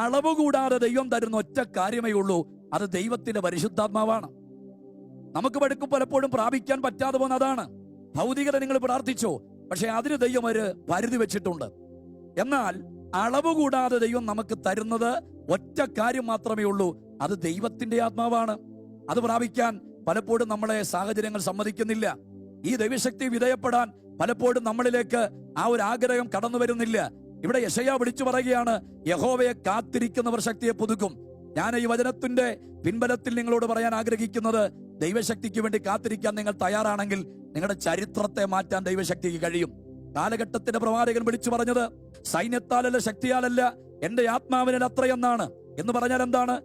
അളവ് കൂടാതെ ദൈവം തരുന്ന ഒറ്റ കാര്യമേ ഉള്ളൂ, അത് ദൈവത്തിന്റെ പരിശുദ്ധാത്മാവാണ്. നമുക്ക് പലപ്പോഴും പ്രാപിക്കാൻ പറ്റാതെ പോകുന്ന അതാണ്. ഭൗതികത നിങ്ങൾ പ്രാർത്ഥിച്ചോ, പക്ഷെ അതിന് ദൈവം ഒരു പരിധി വെച്ചിട്ടുണ്ട്. എന്നാൽ അളവ് കൂടാതെ ദൈവം നമുക്ക് തരുന്നത് ഒറ്റ കാര്യം മാത്രമേ ഉള്ളൂ, അത് ദൈവത്തിന്റെ ആത്മാവാണ്. അത് പ്രാപിക്കാൻ പലപ്പോഴും നമ്മളെ സാഹചര്യങ്ങൾ സമ്മതിക്കുന്നില്ല. ഈ ദൈവശക്തി വിധേയപ്പെടാൻ പലപ്പോഴും നമ്മളിലേക്ക് ആ ഒരു ആഗ്രഹം കടന്നു വരുന്നില്ല. ഇവിടെ യെശയ്യാ വിളിച്ചു പറയുകയാണ്, യഹോവയെ കാത്തിരിക്കുന്നവർ ശക്തിയെ പുതുക്കും. ഞാൻ ഈ വചനത്തിന്റെ പിൻബലത്തിൽ നിങ്ങളോട് പറയാൻ ആഗ്രഹിക്കുന്നത്, ദൈവശക്തിക്ക് വേണ്ടി കാത്തിരിക്കാൻ നിങ്ങൾ തയ്യാറാണെങ്കിൽ നിങ്ങളുടെ ചരിത്രത്തെ മാറ്റാൻ ദൈവശക്തിക്ക് കഴിയും. കാലഘട്ടത്തിന്റെ പ്രവാചകൻ വിളിച്ചു പറഞ്ഞത്, സൈന്യത്താലല്ല ശക്തിയാലല്ല എന്റെ ആത്മാവിനാൽ അത്രയെന്നാണ്. എന്ന് പറഞ്ഞാൽ എന്താണ്?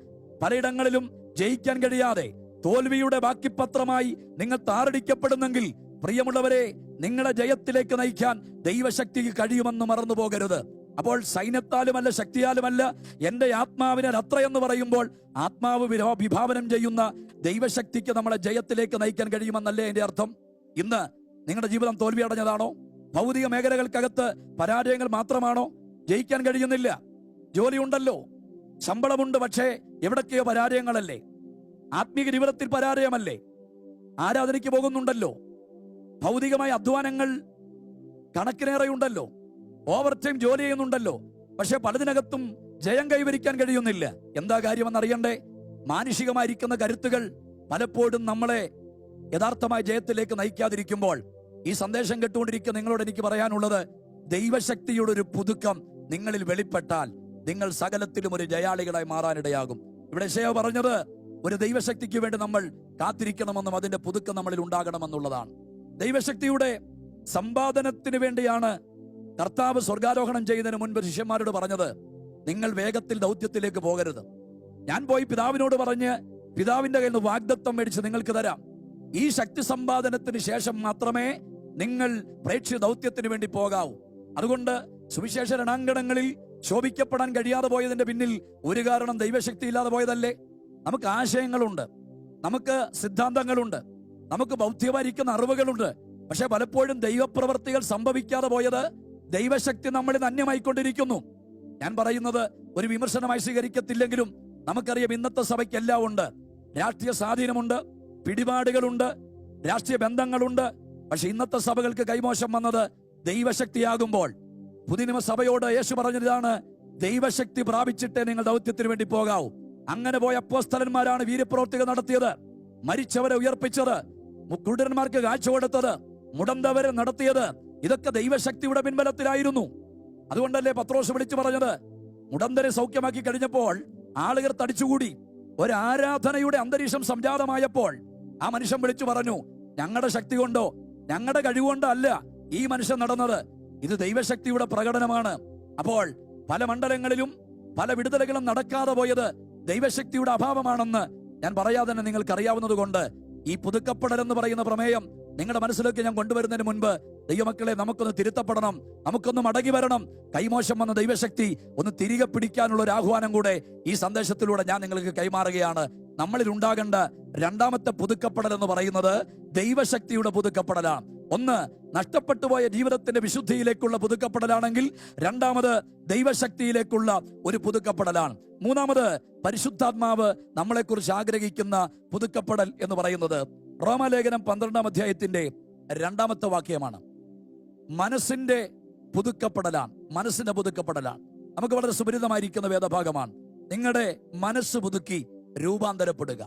പലയിടങ്ങളിലും ജയിക്കാൻ കഴിയാതെ തോൽവിയുടെ ബാക്കിപത്രമായി നിങ്ങൾ താറടിക്കപ്പെടുന്നെങ്കിൽ, പ്രിയമുള്ളവരെ, നിങ്ങളെ ജയത്തിലേക്ക് നയിക്കാൻ ദൈവശക്തിക്ക് കഴിയുമെന്ന് മറന്നു പോകരുത്. അപ്പോൾ സൈന്യത്താലുമല്ല ശക്തിയാലുമല്ല എന്റെ ആത്മാവിനാൽ അത്രയെന്ന് പറയുമ്പോൾ, ആത്മാവ് വിഭാവനം ചെയ്യുന്ന ദൈവശക്തിക്ക് നമ്മളെ ജയത്തിലേക്ക് നയിക്കാൻ കഴിയുമെന്നല്ലേ എന്റെ അർത്ഥം? ഇന്ന് നിങ്ങളുടെ ജീവിതം തോൽവി അടഞ്ഞതാണോ? ഭൗതിക മേഖലകൾക്കകത്ത് പരാജയങ്ങൾ മാത്രമാണോ? ജയിക്കാൻ കഴിയുന്നില്ല. ജോലിയുണ്ടല്ലോ, ശമ്പളമുണ്ട്, പക്ഷേ എവിടൊക്കെയോ പരാജയങ്ങളല്ലേ? ആത്മീക ജീവിതത്തിൽ പരാജയമല്ലേ? ആരാധനയ്ക്ക് പോകുന്നുണ്ടല്ലോ, ഭൗതികമായ അധ്വാനങ്ങൾ കണക്കിനേറെയുണ്ടല്ലോ, ഓവർ ടൈം ജോലി ചെയ്യുന്നുണ്ടല്ലോ, പക്ഷെ പലതിനകത്തും ജയം കൈവരിക്കാൻ കഴിയുന്നില്ല. എന്താ കാര്യമെന്നറിയണ്ടേ? മാനുഷികമായിരിക്കുന്ന കരുത്തുകൾ പലപ്പോഴും നമ്മളെ യഥാർത്ഥമായ ജയത്തിലേക്ക് നയിക്കാതിരിക്കുമ്പോൾ, ഈ സന്ദേശം കേട്ടുകൊണ്ടിരിക്കുന്ന നിങ്ങളോട് എനിക്ക് പറയാനുള്ളത്, ദൈവശക്തിയുടെ ഒരു പുതുക്കം നിങ്ങളിൽ വെളിപ്പെട്ടാൽ നിങ്ങൾ സകലത്തിലും ഒരു ജയാളികളായി മാറാനിടയാകും. ഇവിടെ യെശയ്യാ പറഞ്ഞത്, ഒരു ദൈവശക്തിക്ക് വേണ്ടി നമ്മൾ കാത്തിരിക്കണമെന്നും അതിന്റെ പുതുക്കം നമ്മളിൽ ഉണ്ടാകണമെന്നുള്ളതാണ്. ദൈവശക്തിയുടെ സമ്പാദനത്തിന് വേണ്ടിയാണ് കർത്താവ് സ്വർഗാരോഹണം ചെയ്യുന്നതിന് മുൻപ് ശിഷ്യന്മാരോട് പറഞ്ഞത്, നിങ്ങൾ വേഗത്തിൽ ദൗത്യത്തിലേക്ക് പോകരുത്. ഞാൻ പോയി പിതാവിനോട് പറഞ്ഞ് പിതാവിന്റെ കയ്യിൽ നിന്ന് വാഗ്ദത്തം മേടിച്ച് നിങ്ങൾക്ക് തരാം. ഈ ശക്തി സമ്പാദനത്തിന് ശേഷം മാത്രമേ നിങ്ങൾ പ്രേക്ഷിത ദൗത്യത്തിന് വേണ്ടി പോകാവൂ. അതുകൊണ്ട് സുവിശേഷ രണാങ്കണങ്ങളിൽ ശോഭിക്കപ്പെടാൻ കഴിയാതെ പോയതിന്റെ പിന്നിൽ ഒരു കാരണം ദൈവശക്തി ഇല്ലാതെ പോയതല്ലേ? നമുക്ക് ആശയങ്ങളുണ്ട്, നമുക്ക് സിദ്ധാന്തങ്ങളുണ്ട്, നമുക്ക് ബൗദ്ധ്യമായിരിക്കുന്ന അറിവുകളുണ്ട്. പക്ഷെ പലപ്പോഴും ദൈവപ്രവർത്തികൾ സംഭവിക്കാതെ പോയത് ദൈവശക്തി നമ്മളിൽ അന്യമായിക്കൊണ്ടിരിക്കുന്നു. ഞാൻ പറയുന്നത് ഒരു വിമർശനമായി സ്വീകരിക്കത്തില്ലെങ്കിലും നമുക്കറിയാം, ഇന്നത്തെ സഭയ്ക്ക് എല്ലാം ഉണ്ട്. രാഷ്ട്രീയ സ്വാധീനമുണ്ട്, പിടിപാടുകളുണ്ട്, രാഷ്ട്രീയ ബന്ധങ്ങളുണ്ട്. പക്ഷെ ഇന്നത്തെ സഭകൾക്ക് കൈമോശം വന്നത് ദൈവശക്തിയാകുമ്പോൾ പുതിയ നിയമസഭയോട് യേശു പറഞ്ഞതാണ്, ദൈവശക്തി പ്രാപിച്ചിട്ടേ നിങ്ങൾ ദൗത്യത്തിന് വേണ്ടി പോകാവൂ. അങ്ങനെ പോയ അപ്പോസ്തലന്മാരാണ് വീര്യപ്രവൃത്തികൾ നടത്തിയത്, മരിച്ചവരെ ഉയർപ്പിച്ചത്, കുരുടന്മാർക്ക് കാഴ്ച കൊടുത്തത്, മുടന്തവരെ നടത്തിയത്. ഇതൊക്കെ ദൈവശക്തിയുടെ പിൻബലത്തിലായിരുന്നു. അതുകൊണ്ടല്ലേ പത്രോസ് വിളിച്ചു പറഞ്ഞത്, മുടന്തരെ സൗഖ്യമാക്കി കഴിഞ്ഞപ്പോൾ ആളുകൾ തടിച്ചുകൂടി. ഒരു ആരാധനയുടെ അന്തരീക്ഷം സംജാതമായപ്പോൾ ആ മനുഷ്യൻ വിളിച്ചു പറഞ്ഞു, ഞങ്ങളുടെ ശക്തി കൊണ്ടോ ഞങ്ങളുടെ കഴിവുകൊണ്ടോ അല്ല ഈ മനുഷ്യൻ നടന്നത്, ഇത് ദൈവശക്തിയുടെ പ്രകടനമാണ്. അപ്പോൾ പല മണ്ഡലങ്ങളിലും പല വിടുതലുകളും നടക്കാതെ പോയത് ദൈവശക്തിയുടെ അഭാവമാണെന്ന് ഞാൻ പറയാതെ തന്നെ നിങ്ങൾക്ക് അറിയാവുന്നത് കൊണ്ട് ഈ പുതുക്കപ്പെടൽ എന്ന് പറയുന്ന പ്രമേയം നിങ്ങളുടെ മനസ്സിലേക്ക് ഞാൻ കൊണ്ടുവരുന്നതിന് മുൻപ് ദൈവമക്കളെ, നമുക്കൊന്ന് തിരുത്തപ്പെടണം, നമുക്കൊന്ന് മടങ്ങി വരണം. കൈമോശം വന്ന ദൈവശക്തി ഒന്ന് തിരികെ പിടിക്കാനുള്ള ഒരു ആഹ്വാനം കൂടെ ഈ സന്ദേശത്തിലൂടെ ഞാൻ നിങ്ങൾക്ക് കൈമാറുകയാണ്. നമ്മളിൽ ഉണ്ടാകേണ്ട രണ്ടാമത്തെ പുതുക്കപ്പെടൽ എന്ന് പറയുന്നത് ദൈവശക്തിയുടെ പുതുക്കപ്പെടലാണ്. ഒന്ന്, നഷ്ടപ്പെട്ടു പോയ ജീവിതത്തിന്റെ വിശുദ്ധിയിലേക്കുള്ള പുതുക്കപ്പെടലാണെങ്കിൽ രണ്ടാമത് ദൈവശക്തിയിലേക്കുള്ള ഒരു പുതുക്കപ്പെടലാണ്. മൂന്നാമത് പരിശുദ്ധാത്മാവ് നമ്മളെക്കുറിച്ച് ആഗ്രഹിക്കുന്ന പുതുക്കപ്പെടൽ എന്ന് പറയുന്നത് റോമാലേഖനം 12-ാം അധ്യായത്തിന്റെ 2-ാമത്തെ വാക്യമാണ്. മനസ്സിന്റെ പുതുക്കപ്പെടലാണ്. മനസ്സിന്റെ പുതുക്കപ്പെടലാണ് നമുക്ക് വളരെ സുപരിതമായിരിക്കുന്ന വേദഭാഗമാണ്. നിങ്ങളുടെ മനസ്സ് പുതുക്കി രൂപാന്തരപ്പെടുക.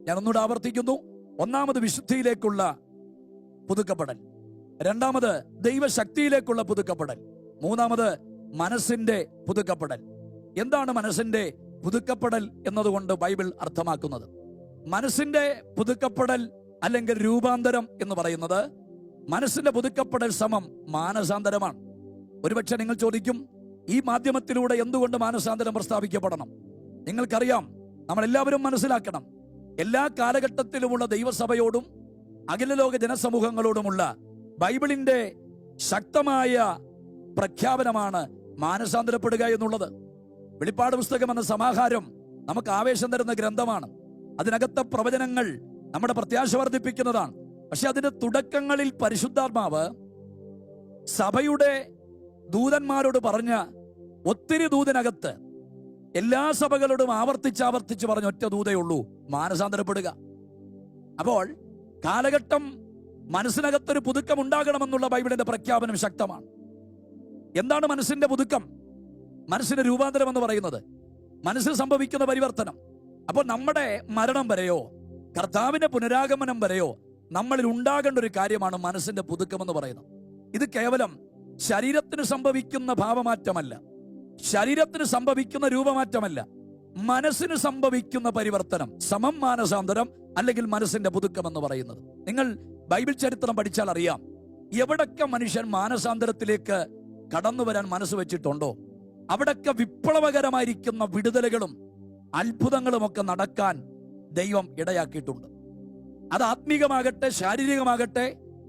ഞാൻ ഒന്നുകൂടെ ആവർത്തിക്കുന്നു. ഒന്നാമത് വിശുദ്ധിയിലേക്കുള്ള പുതുക്കപ്പെടൽ, രണ്ടാമത് ദൈവശക്തിയിലേക്കുള്ള പുതുക്കപ്പെടൽ, മൂന്നാമത് മനസ്സിന്റെ പുതുക്കപ്പെടൽ. എന്താണ് മനസ്സിന്റെ പുതുക്കപ്പെടൽ എന്നതുകൊണ്ട് ബൈബിൾ അർത്ഥമാക്കുന്നത്? മനസ്സിന്റെ പുതുക്കപ്പെടൽ അല്ലെങ്കിൽ രൂപാന്തരം എന്ന് പറയുന്നത്, മനസ്സിന്റെ പുതുക്കപ്പെടൽ സമം മാനസാന്തരമാണ്. ഒരുപക്ഷെ നിങ്ങൾ ചോദിക്കും, ഈ മാധ്യമത്തിലൂടെ എന്തുകൊണ്ട് മാനസാന്തരം പ്രസ്താവിക്കപ്പെടണം? നിങ്ങൾക്കറിയാം, നമ്മളെല്ലാവരും മനസ്സിലാക്കണം, എല്ലാ കാലഘട്ടത്തിലുമുള്ള ദൈവസഭയോടും അഖില ലോക ജനസമൂഹങ്ങളോടുമുള്ള ബൈബിളിന്റെ ശക്തമായ പ്രഖ്യാപനമാണ് മാനസാന്തരപ്പെടുക എന്നുള്ളത്. വെളിപ്പാട് പുസ്തകം എന്ന സമാഹാരം നമുക്ക് ആവേശം തരുന്ന ഗ്രന്ഥമാണ്. അതിനകത്തെ പ്രവചനങ്ങൾ നമ്മുടെ പ്രത്യാശ വർദ്ധിപ്പിക്കുന്നതാണ്. പക്ഷെ അതിന്റെ തുടക്കങ്ങളിൽ പരിശുദ്ധാത്മാവ് സഭയുടെ ദൂതന്മാരോട് പറഞ്ഞ ഒത്തിരി ദൂതനകത്ത് എല്ലാ സഭകളോടും ആവർത്തിച്ച് പറഞ്ഞ ഒറ്റ ദൂതയുള്ളൂ, മാനസാന്തരപ്പെടുക. അപ്പോൾ കാലഘട്ടം മനസ്സിനകത്തൊരു പുതുക്കം ഉണ്ടാകണമെന്നുള്ള ബൈബിളിന്റെ പ്രഖ്യാപനം ശക്തമാണ്. എന്താണ് മനസ്സിന്റെ പുതുക്കം? മനസ്സിന്റെ രൂപാന്തരം എന്ന് പറയുന്നത് മനസ്സിൽ സംഭവിക്കുന്ന പരിവർത്തനം. അപ്പോൾ നമ്മുടെ മരണം വരെയോ കർത്താവിന്റെ പുനരാഗമനം വരെയോ നമ്മളിൽ ഉണ്ടാകേണ്ട ഒരു കാര്യമാണ് മനസ്സിന്റെ പുതുക്കം എന്ന് പറയുന്നത്. ഇത് കേവലം ശരീരത്തിന് സംഭവിക്കുന്ന ഭാവമാറ്റമല്ല, ശരീരത്തിന് സംഭവിക്കുന്ന രൂപമാറ്റമല്ല, മനസ്സിന് സംഭവിക്കുന്ന പരിവർത്തനം സമം മാനസാന്തരം അല്ലെങ്കിൽ മനസ്സിന്റെ പുതുക്കം എന്ന് പറയുന്നത്. നിങ്ങൾ ബൈബിൾ ചരിത്രം പഠിച്ചാൽ അറിയാം, എവിടൊക്കെ മനുഷ്യൻ മാനസാന്തരത്തിലേക്ക് കടന്നു വരാൻ മനസ്സ് വെച്ചിട്ടുണ്ടോ അവിടൊക്കെ വിപ്ലവകരമായിരിക്കുന്ന വിടുതലുകളും അത്ഭുതങ്ങളും ഒക്കെ നടക്കാൻ ദൈവം ഇടയാക്കിയിട്ടുണ്ട്. അത് ആത്മീകമാകട്ടെ, ശാരീരികമാകട്ടെ,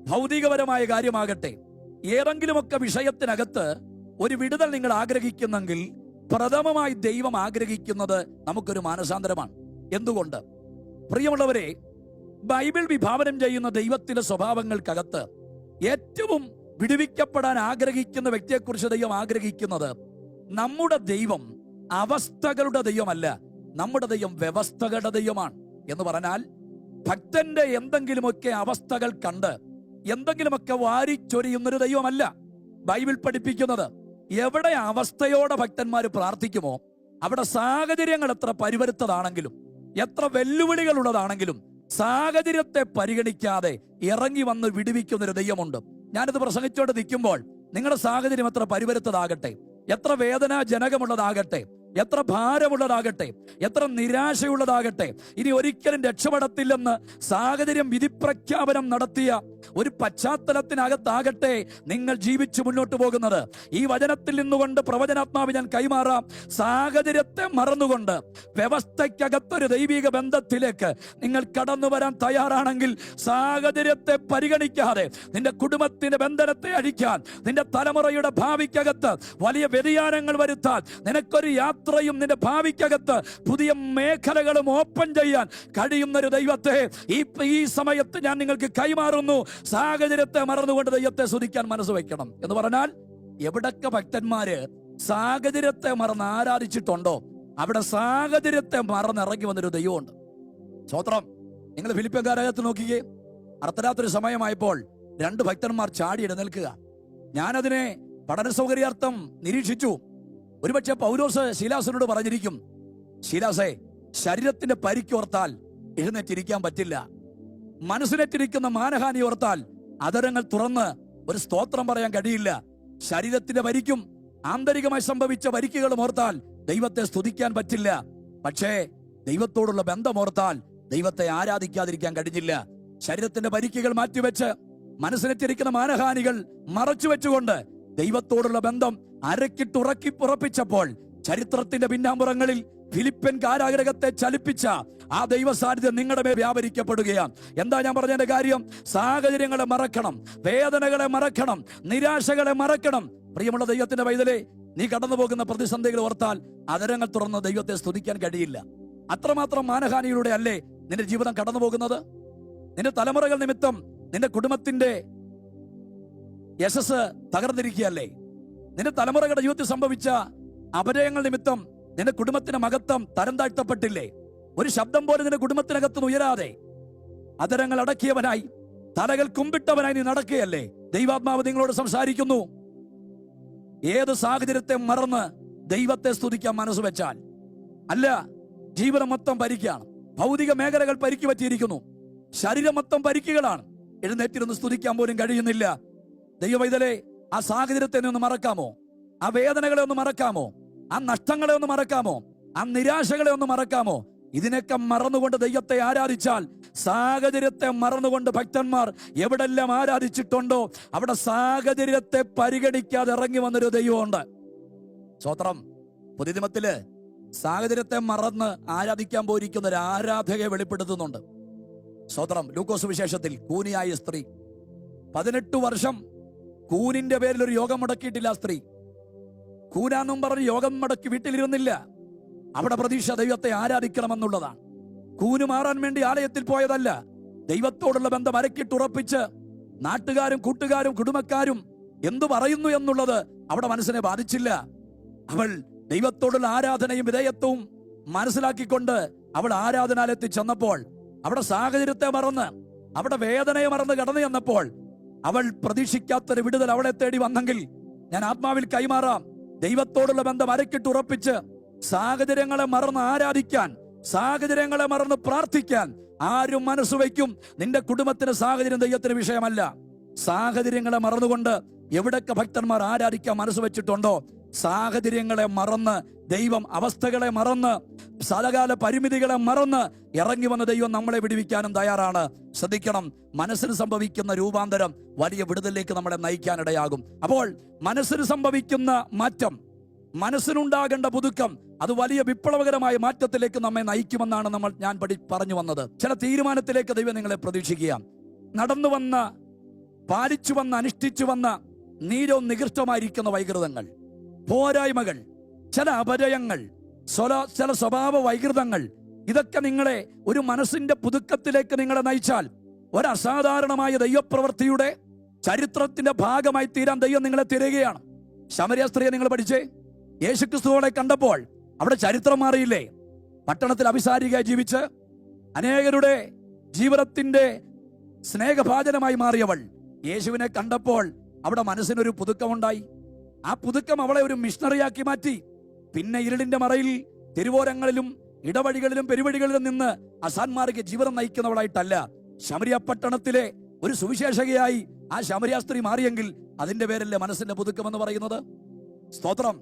ഭൗതികപരമായ കാര്യമാകട്ടെ, ഏതെങ്കിലുമൊക്കെ വിഷയത്തിനകത്ത് ഒരു വിടുതൽ നിങ്ങൾ ആഗ്രഹിക്കുന്നെങ്കിൽ പ്രഥമമായി ദൈവം ആഗ്രഹിക്കുന്നത് നമുക്കൊരു മാനസാന്തരമാണ്. എന്തുകൊണ്ട്? പ്രിയമുള്ളവരെ, ബൈബിൾ വിഭാവനം ചെയ്യുന്ന ദൈവത്തിന്റെ സ്വഭാവങ്ങൾക്കകത്ത് ഏറ്റവും വിടുവിക്കപ്പെടാൻ ആഗ്രഹിക്കുന്ന വ്യക്തിയെക്കുറിച്ച് ദൈവം ആഗ്രഹിക്കുന്നത്, നമ്മുടെ ദൈവം അവസ്ഥകളുടെ ദൈവമല്ല, നമ്മുടെ ദൈവം വ്യവസ്ഥകളുടെ ദൈവമാണ്. എന്ന് പറഞ്ഞാൽ ഭക്തന്റെ എന്തെങ്കിലുമൊക്കെ അവസ്ഥകൾ കണ്ട് എന്തെങ്കിലുമൊക്കെ വാരിച്ചൊരിയുന്നൊരു ദൈവമല്ല ബൈബിൾ പഠിപ്പിക്കുന്നത്. എവിടെ അവസ്ഥയോടെ ഭക്തന്മാർ പ്രാർത്ഥിക്കുമോ അവിടെ സാഹചര്യങ്ങൾ എത്ര പരിവരുത്തതാണെങ്കിലും എത്ര വെല്ലുവിളികളുള്ളതാണെങ്കിലും സാഹചര്യത്തെ പരിഗണിക്കാതെ ഇറങ്ങി വന്ന് വിടുവിക്കുന്നൊരു ദൈവമുണ്ട്. ഞാനിത് പ്രസംഗിച്ചോണ്ട് നിൽക്കുമ്പോൾ നിങ്ങളുടെ സാഹചര്യം എത്ര പരിവരുത്തതാകട്ടെ, എത്ര വേദനാജനകമുള്ളതാകട്ടെ, എത്ര ഭാരമുള്ളതാകട്ടെ, എത്ര നിരാശയുള്ളതാകട്ടെ, ഇനി ഒരിക്കലും രക്ഷപ്പെടത്തില്ലെന്ന് സാഹചര്യം വിധിപ്രഖ്യാപനം നടത്തിയ ഒരു പശ്ചാത്തലത്തിനകത്താകട്ടെ നിങ്ങൾ ജീവിച്ചു മുന്നോട്ട് പോകുന്നത്. ഈ വചനത്തിൽ നിന്നുകൊണ്ട് പ്രവചനാത്മാവ് ഞാൻ കൈമാറാം. സാഹചര്യത്തെ മറന്നുകൊണ്ട് വ്യവസ്ഥയ്ക്കകത്തൊരു ദൈവിക ബന്ധത്തിലേക്ക് നിങ്ങൾ കടന്നു വരാൻ തയ്യാറാണെങ്കിൽ സാഹചര്യത്തെ പരിഗണിക്കാതെ നിന്റെ കുടുംബത്തിന്റെ ബന്ധനത്തെ അഴിക്കാൻ, നിന്റെ തലമുറയുടെ ഭാവിക്കകത്ത് വലിയ വ്യതിയാനങ്ങൾ വരുത്താൻ, നിനക്കൊരു യാത്രയും നിന്റെ ഭാവിക്കകത്ത് പുതിയ മേഖലകളും ഓപ്പൺ ചെയ്യാൻ കഴിയുന്നൊരു ദൈവത്തെ ഈ സമയത്ത് ഞാൻ നിങ്ങൾക്ക് കൈമാറുന്നു. സാഹചര്യത്തെ മറന്നുകൊണ്ട് ദൈവത്തെ സ്തുതിക്കാൻ മനസ്സ് വയ്ക്കണം. എന്ന് പറഞ്ഞാൽ എവിടൊക്കെ ഭക്തന്മാര് സാഹചര്യത്തെ മറന്ന് ആരാധിച്ചിട്ടുണ്ടോ അവിടെ സാഹചര്യത്തെ മറന്നിറങ്ങി വന്നൊരു ദൈവമുണ്ട്. സ്തോത്രം. നിങ്ങൾ ഫിലിപ്പിയൻകാരകത്ത് നോക്കിയേ, അർദ്ധരാത്രി സമയമായപ്പോൾ 2 ഭക്തന്മാർ ചാടി എഴുന്നേൽക്കുക. ഞാനതിനെ പഠന സൗകര്യാർത്ഥം നിരീക്ഷിച്ചു. ഒരുപക്ഷെ പൗലോസ് ശീലാസിനോട് പറഞ്ഞിരിക്കും, ശീലാസേ, ശരീരത്തിന്റെ പരിക്കോർത്താൽ എഴുന്നേറ്റിരിക്കാൻ പറ്റില്ല, മനസ്സിനേറ്റിരിക്കുന്ന മാനഹാനി ഓർത്താൽ അതരങ്ങൾ തുറന്ന് ഒരു സ്തോത്രം പറയാൻ കഴിയില്ല. ശരീരത്തിന്റെ പരിക്കും ആന്തരികമായി സംഭവിച്ച പരിക്കുകളും ഓർത്താൽ ദൈവത്തെ സ്തുതിക്കാൻ പറ്റില്ല. പക്ഷേ ദൈവത്തോടുള്ള ബന്ധമോർത്താൽ ദൈവത്തെ ആരാധിക്കാതിരിക്കാൻ കഴിഞ്ഞില്ല. ശരീരത്തിന്റെ പരിക്കുകൾ മാറ്റിവെച്ച് മനസ്സിനെത്തിരിക്കുന്ന മാനഹാനികൾ മറച്ചുവെച്ചുകൊണ്ട് ദൈവത്തോടുള്ള ബന്ധം അരക്കിട്ടുറക്കി പുറപ്പിച്ചപ്പോൾ ചരിത്രത്തിന്റെ പിന്നാമ്പുറങ്ങളിൽ ഫിലിപ്പൻ കാരാഗ്രഹത്തെ ചലിപ്പിച്ച ആ ദൈവ സാന്നിധ്യം നിങ്ങളുടെ മേൽ വ്യാപരിക്കപ്പെടുകയാണ്. എന്താ ഞാൻ പറഞ്ഞതിന്റെ കാര്യം? സാഹചര്യങ്ങളെ മറക്കണം, വേദനകളെ മറക്കണം, നിരാശകളെ മറക്കണം. പ്രിയമുള്ള ദൈവത്തിന്റെ പൈതലേ, നീ കടന്നു പോകുന്ന പ്രതിസന്ധികൾ ഓർത്താൽ അതരങ്ങൾ തുറന്ന് ദൈവത്തെ സ്തുതിക്കാൻ കഴിയില്ല. അത്രമാത്രം മാനഹാനിയിലൂടെ അല്ലേ നിന്റെ ജീവിതം കടന്നു പോകുന്നത്? നിന്റെ തലമുറകൾ നിമിത്തം നിന്റെ കുടുംബത്തിന്റെ യശസ് തകർന്നിരിക്കുകയല്ലേ? നിന്റെ തലമുറകളുടെ ജീവിതത്തിൽ സംഭവിച്ച അപജയങ്ങൾ നിമിത്തം നിന്റെ കുടുംബത്തിന്റെ മഹത്വം തരം താഴ്ത്തപ്പെട്ടില്ലേ? ഒരു ശബ്ദം പോലെ നിന്റെ കുടുംബത്തിനകത്ത് ഉയരാതെ അതരങ്ങൾ അടക്കിയവനായി, തലകൾ കുമ്പിട്ടവനായി നീ നടക്കുകയല്ലേ? ദൈവാത്മാവ് നിങ്ങളോട് സംസാരിക്കുന്നു. ഏത് സാഹചര്യത്തെ മറന്ന് ദൈവത്തെ സ്തുതിക്കാൻ മനസ്സ് വെച്ചാൽ, അല്ല, ജീവിതം മൊത്തം പരിക്കാണ്, ഭൗതിക മേഖലകൾ പരിക്ക് പറ്റിയിരിക്കുന്നു, ശരീരം മൊത്തം പരിക്കുകളാണ്, എഴുന്നേറ്റിരുന്ന് സ്തുതിക്കാൻ പോലും കഴിയുന്നില്ല. ദൈവവൈതലേ, ആ സാഹചര്യത്തെ ഒന്ന് മറക്കാമോ? ആ വേദനകളെ ഒന്ന് മറക്കാമോ? ആ നഷ്ടങ്ങളെ ഒന്ന് മറക്കാമോ? ആ നിരാശകളെ ഒന്ന് മറക്കാമോ? ഇതിനൊക്കെ മറന്നുകൊണ്ട് ദൈവത്തെ ആരാധിച്ചാൽ, സാഹചര്യത്തെ മറന്നുകൊണ്ട് ഭക്തന്മാർ എവിടെല്ലാം ആരാധിച്ചിട്ടുണ്ടോ അവിടെ സാഹചര്യത്തെ പരിഗണിക്കാതെ ഇറങ്ങി വന്നൊരു ദൈവമുണ്ട്. സ്തോത്രം. പുതിയ നിയമത്തില് സാഹചര്യത്തെ മറന്ന് ആരാധിക്കാൻ പോയിരിക്കുന്ന ഒരു ആരാധകയെ വെളിപ്പെടുത്തുന്നുണ്ട്. സ്തോത്രം. ലൂക്കോസ് വിശേഷത്തിൽ കൂനിയായ സ്ത്രീ 18 വർഷം കൂനിന്റെ പേരിൽ ഒരു യോഗം മുടക്കിയിട്ടില്ല. സ്ത്രീ കൂനാന്നും പറഞ്ഞ് യോഗം മുടക്കി വീട്ടിലിരുന്നില്ല. അവിടെ പ്രതീക്ഷ ദൈവത്തെ ആരാധിക്കണമെന്നുള്ളതാണ്. കൂന് മാറാൻ വേണ്ടി ആലയത്തിൽ പോയതല്ല. ദൈവത്തോടുള്ള ബന്ധം അരക്കിട്ടുറപ്പിച്ച് നാട്ടുകാരും കൂട്ടുകാരും കുടുംബക്കാരും എന്തു പറയുന്നു എന്നുള്ളത് അവിടെ മനസ്സിനെ ബാധിച്ചില്ല. അവൾ ദൈവത്തോടുള്ള ആരാധനയും വിധേയത്വവും മനസ്സിലാക്കിക്കൊണ്ട് അവൾ ആരാധനാലയത്തിൽ ചെന്നപ്പോൾ അവിടെ സാഹചര്യത്തെ മറന്ന്, അവിടെ വേദനയെ മറന്ന് കടന്നു ചെന്നപ്പോൾ അവൾ പ്രതീക്ഷിക്കാത്തൊരു വിടുതൽ അവളെ തേടി വന്നെങ്കിൽ ഞാൻ ആത്മാവിൽ കൈമാറാം. ദൈവത്തോടുള്ള ബന്ധം അരക്കിട്ടുറപ്പിച്ച് സാഹചര്യങ്ങളെ മറന്ന് ആരാധിക്കാൻ, സാഹചര്യങ്ങളെ മറന്ന് പ്രാർത്ഥിക്കാൻ ആരും മനസ്സ് വയ്ക്കും. നിന്റെ കുടുംബത്തിന് സാഹചര്യം ദൈവത്തിന് വിഷയമല്ല. സാഹചര്യങ്ങളെ മറന്നുകൊണ്ട് എവിടൊക്കെ ഭക്തന്മാർ ആരാധിക്കാൻ മനസ്സ് വെച്ചിട്ടുണ്ടോ, സാഹചര്യങ്ങളെ മറന്ന് ദൈവം, അവസ്ഥകളെ മറന്ന് സ്ഥലകാല പരിമിതികളെ മറന്ന് ഇറങ്ങി വന്ന ദൈവം നമ്മളെ വിടുവിക്കാനും തയ്യാറാണ്. ശ്രദ്ധിക്കണം, മനസ്സിന് സംഭവിക്കുന്ന രൂപാന്തരം വലിയ വിടുതലിലേക്ക് നമ്മളെ നയിക്കാനിടയാകും. അപ്പോൾ മനസ്സിന് സംഭവിക്കുന്ന മാറ്റം, മനസ്സിനുണ്ടാകേണ്ട പുതുക്കം, അത് വലിയ വിപ്ലവകരമായ മാറ്റത്തിലേക്ക് നമ്മെ നയിക്കുമെന്നാണ് ഞാൻ പറഞ്ഞു വന്നത്. ചില തീരുമാനത്തിലേക്ക് ദൈവം നിങ്ങളെ പ്രതീക്ഷിക്കുക. നടന്നു വന്ന, പാലിച്ചു വന്ന, അനുഷ്ഠിച്ചു വന്ന നീരവും നികൃഷ്ടമായിരിക്കുന്ന വൈകൃതങ്ങൾ, പോരായ്മകൾ, ചില അപജയങ്ങൾ, ചില സ്വഭാവ വൈകൃതങ്ങൾ, ഇതൊക്കെ നിങ്ങളെ ഒരു മനസ്സിന്റെ പുതുക്കത്തിലേക്ക് നിങ്ങളെ നയിച്ചാൽ ഒരു അസാധാരണമായ ദൈവപ്രവൃത്തിയുടെ ചരിത്രത്തിന്റെ ഭാഗമായി തീരാൻ ദൈവം നിങ്ങളെ തിരയുകയാണ്. ശമരിയ സ്ത്രീയെ നിങ്ങൾ പഠിച്ചേ. യേശുക്രിസ്തുവോടെ കണ്ടപ്പോൾ അവിടെ ചരിത്രം മാറിയില്ലേ? പട്ടണത്തിൽ അഭിസാരികയായി ജീവിച്ച് അനേകരുടെ ജീവിതത്തിന്റെ സ്നേഹഭാജനമായി മാറിയവൾ യേശുവിനെ കണ്ടപ്പോൾ അവിടെ മനസ്സിനൊരു പുതുക്കമുണ്ടായി. ആ പുതുക്കം അവളെ ഒരു മിഷണറിയാക്കി മാറ്റി. പിന്നെ ഇരുളിന്റെ മറയിൽ തെരുവോരങ്ങളിലും ഇടവഴികളിലും പെരുവഴികളിലും നിന്ന് അസാന്മാർഗ ജീവിതം നയിക്കുന്നവളായിട്ടല്ല, ശമരിയ പട്ടണത്തിലെ ഒരു സുവിശേഷകയായി ആ ശമരിയ സ്ത്രീ മാറിയെങ്കിൽ അതിന്റെ പേരല്ലേ മനസ്സിന്റെ പുതുക്കം എന്ന് പറയുന്നത്. സ്തോത്രം.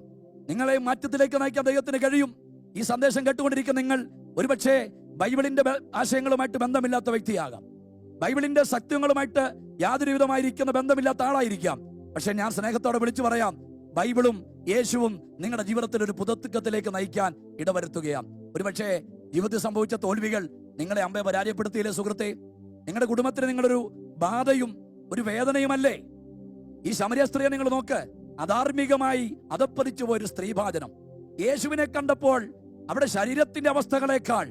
നിങ്ങളെ മാറ്റത്തിലേക്ക് നയിക്കാൻ ദൈവത്തിന് കഴിയും. ഈ സന്ദേശം കേട്ടുകൊണ്ടിരിക്കുന്ന നിങ്ങൾ ഒരുപക്ഷെ ബൈബിളിന്റെ ആശയങ്ങളുമായിട്ട് ബന്ധമില്ലാത്ത വ്യക്തിയാകാം, ബൈബിളിന്റെ സത്യങ്ങളുമായിട്ട് യാതൊരു വിധമായിരിക്കുന്ന ബന്ധമില്ലാത്ത ആളായിരിക്കാം. പക്ഷെ ഞാൻ സ്നേഹത്തോടെ വിളിച്ചു പറയാം, ബൈബിളും യേശുവും നിങ്ങളുടെ ജീവിതത്തിൽ ഒരു പുതുക്കത്തിലേക്ക് നയിക്കാൻ ഇടവരുത്തുകയാണ്. ഒരുപക്ഷെ ജീവിതത്തിൽ സംഭവിച്ച തോൽവികൾ നിങ്ങളെ അമ്പെ പരാജയപ്പെടുത്തിയില്ലേ സുഹൃത്തെ? നിങ്ങളുടെ കുടുംബത്തിന് നിങ്ങളൊരു ബാധയും ഒരു വേദനയുമല്ലേ? ഈ ശമരിയ സ്ത്രീയെ നിങ്ങൾ നോക്ക്. അധാർമികമായി അധപ്പതിച്ചു പോയൊരു സ്ത്രീഭാജനം. യേശുവിനെ കണ്ടപ്പോൾ അവിടെ ശരീരത്തിന്റെ അവസ്ഥകളെക്കാൾ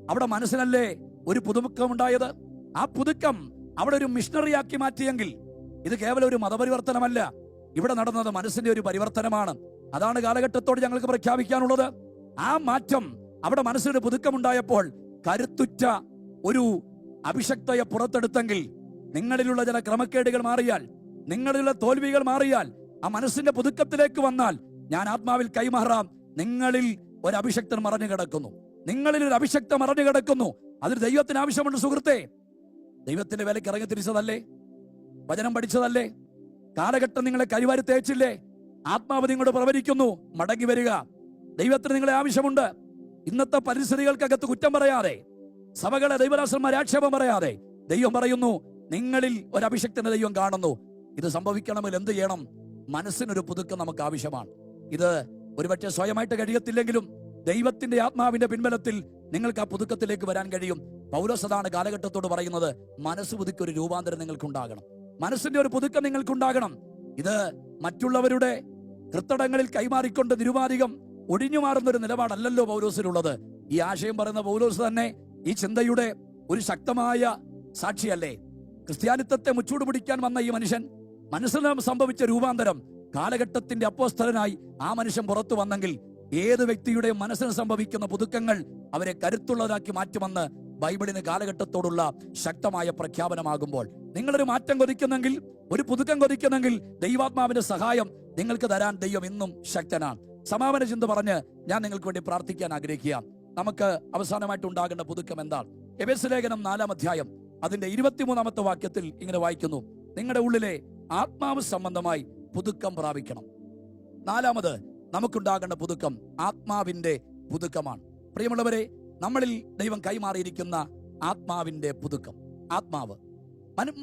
അവിടെ മനസ്സിനല്ലേ ഒരു പുതുക്കമുണ്ടായത്? ആ പുതുക്കം അവിടെ ഒരു മിഷണറിയാക്കി മാറ്റിയെങ്കിൽ ഇത് കേവലം ഒരു മതപരിവർത്തനമല്ല, ഇവിടെ നടന്നത് മനസ്സിന്റെ ഒരു പരിവർത്തനമാണ്. അതാണ് കാലഘട്ടത്തോട് ഞങ്ങൾക്ക് പ്രഖ്യാപിക്കാനുള്ളത്. ആ മാറ്റം അവിടെ മനസ്സിനൊരു പുതുക്കമുണ്ടായപ്പോൾ കരുത്തുറ്റ ഒരു അഭിഷക്തയെ പുറത്തെടുത്തെങ്കിൽ നിങ്ങളിലുള്ള ചില ക്രമക്കേടുകൾ മാറിയാൽ, നിങ്ങളിലുള്ള തോൽവികൾ മാറിയാൽ, ആ മനസ്സിന്റെ പുതുക്കത്തിലേക്ക് വന്നാൽ, ഞാൻ ആത്മാവിൽ കൈമാറാം. നിങ്ങളിൽ ഒരു അഭിഷക്തൻ മറഞ്ഞു കിടക്കുന്നു, നിങ്ങളിൽ ഒരു അഭിഷക്തൻ മറഞ്ഞു കിടക്കുന്നു. അതിന് ദൈവത്തിന് ആവശ്യമുണ്ട് സുഹൃത്തെ. ദൈവത്തിന്റെ വിലക്ക് ഇറങ്ങി തിരിച്ചതല്ലേ? വചനം പഠിച്ചതല്ലേ? കാലഘട്ടം നിങ്ങളെ കരിവാരി തേച്ചില്ലേ? ആത്മാവ് നിങ്ങളോട് പ്രവചിക്കുന്നു, മടങ്ങി വരിക. ദൈവത്തിന് നിങ്ങളെ ആവശ്യമുണ്ട്. ഇന്നത്തെ പരിസ്ഥിതികൾക്കകത്ത് കുറ്റം പറയാതെ, സഭകളെ ദൈവദാസന്മാരെ ആക്ഷേപം പറയാതെ, ദൈവം പറയുന്നു, നിങ്ങളിൽ ഒരു അഭിഷക്തനെ ദൈവം കാണുന്നു. ഇത് സംഭവിക്കണമെങ്കിൽ എന്ത് ചെയ്യണം? മനസ്സിനൊരു പുതുക്കം നമുക്ക് ആവശ്യമാണ്. ഇത് ഒരുപക്ഷെ സ്വയമായിട്ട് കഴിയത്തില്ലെങ്കിലും ദൈവത്തിന്റെ ആത്മാവിന്റെ പിൻബലത്തിൽ നിങ്ങൾക്ക് ആ പുതുക്കത്തിലേക്ക് വരാൻ കഴിയും. പൗലോസ് അതാണ് കാലഘട്ടത്തോട് പറയുന്നത്, മനസ്സ് പുതുക്കി ഒരു രൂപാന്തരം നിങ്ങൾക്കുണ്ടാകണം, മനസ്സിന്റെ ഒരു പുതുക്കം നിങ്ങൾക്കുണ്ടാകണം. ഇത് മറ്റുള്ളവരുടെ കൃത്തടങ്ങളിൽ കൈമാറിക്കൊണ്ട് നിരുപാധികം ഒഴിഞ്ഞു മാറുന്ന ഒരു നിലപാടല്ലല്ലോ പൗലോസിലുള്ളത്. ഈ ആശയം പറയുന്ന പൗലോസ് തന്നെ ഈ ചിന്തയുടെ ഒരു ശക്തമായ സാക്ഷിയല്ലേ? ക്രിസ്ത്യാനിത്വത്തെ മുച്ചൂട് പിടിക്കാൻ വന്ന ഈ മനുഷ്യൻ, മനസ്സിൽ സംഭവിച്ച രൂപാന്തരം, കാലഘട്ടത്തിന്റെ അപ്പോസ്തലനായി ആ മനുഷ്യൻ പുറത്തു വന്നെങ്കിൽ ഏത് വ്യക്തിയുടെ മനസ്സിന് സംഭവിക്കുന്ന പുതുക്കങ്ങൾ അവരെ കരുത്തുള്ളതാക്കി മാറ്റുമെന്ന് ബൈബിളിന് കാലഘട്ടത്തോടുള്ള ശക്തമായ പ്രഖ്യാപനമാകുമ്പോൾ, നിങ്ങളൊരു മാറ്റം കൊതിക്കുന്നെങ്കിൽ, ഒരു പുതുക്കം കൊതിക്കുന്നെങ്കിൽ, ദൈവാത്മാവിന്റെ സഹായം നിങ്ങൾക്ക് തരാൻ ദൈവം ഇന്നും ശക്തനാണ്. സമാപന ചിന്ത പറഞ്ഞ് ഞാൻ നിങ്ങൾക്ക് വേണ്ടി പ്രാർത്ഥിക്കാൻ ആഗ്രഹിക്കുക. നമുക്ക് അവസാനമായിട്ട് ഉണ്ടാകേണ്ട പുതുക്കം എന്താണ്? എഫെസ്യ ലേഖനം 4-ാം അധ്യായം അതിന്റെ 23-ാമത്തെ വാക്യത്തിൽ ഇങ്ങനെ വായിക്കുന്നു, നിങ്ങളുടെ ഉള്ളിലെ ആത്മാവ് സംബന്ധമായി പുതുക്കം പ്രാപിക്കണം. 4-ാമത് നമുക്കുണ്ടാകേണ്ട പുതുക്കം ആത്മാവിന്റെ പുതുക്കമാണ്. പ്രിയമുള്ളവരെ, നമ്മളിൽ ദൈവം കൈമാറിയിരിക്കുന്ന ആത്മാവിന്റെ പുതുക്കം, ആത്മാവ്